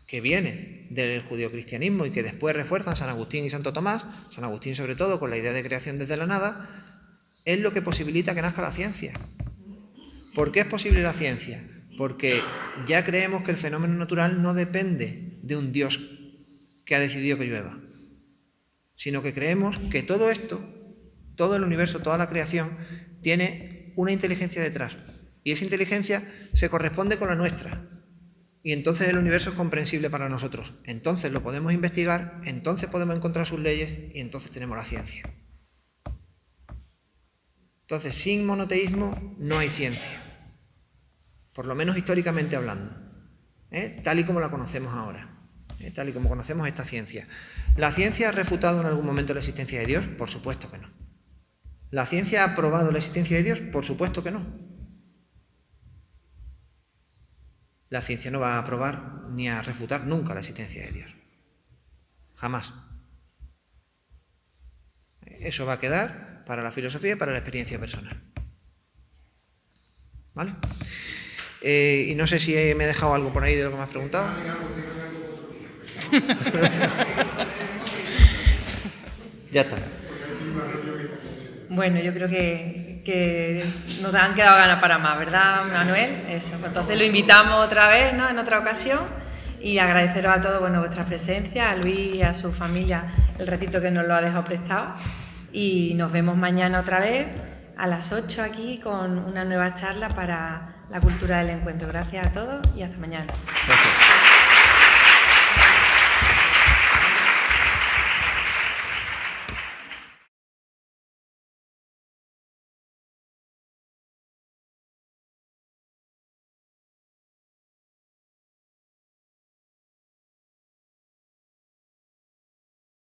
que viene del judeocristianismo y que después refuerzan San Agustín y Santo Tomás, San Agustín sobre todo con la idea de creación desde la nada, es lo que posibilita que nazca la ciencia. ¿Por qué es posible la ciencia? Porque ya creemos que el fenómeno natural no depende de un Dios que ha decidido que llueva, sino que creemos que todo esto, todo el universo, toda la creación, tiene una inteligencia detrás. Y esa inteligencia se corresponde con la nuestra. Y entonces el universo es comprensible para nosotros. Entonces lo podemos investigar, entonces podemos encontrar sus leyes y entonces tenemos la ciencia. Entonces, sin monoteísmo no hay ciencia. Por lo menos históricamente hablando, tal y como la conocemos ahora, tal y como conocemos esta ciencia. ¿La ciencia ha refutado en algún momento la existencia de Dios? Por supuesto que no. ¿La ciencia ha probado la existencia de Dios? Por supuesto que no. La ciencia no va a probar ni a refutar nunca la existencia de Dios. Jamás. Eso va a quedar para la filosofía y para la experiencia personal. ¿Vale? Y no sé si me he dejado algo por ahí de lo que me has preguntado. Ya está. Bueno, yo creo que nos han quedado ganas para más, ¿verdad, Manuel? Eso. Entonces lo invitamos otra vez, ¿no? En otra ocasión. Y agradeceros a todos, bueno, vuestra presencia, a Luis y a su familia el ratito que nos lo ha dejado prestado. Y nos vemos mañana otra vez a las 8 aquí con una nueva charla para la cultura del encuentro. Gracias a todos y hasta mañana. Gracias.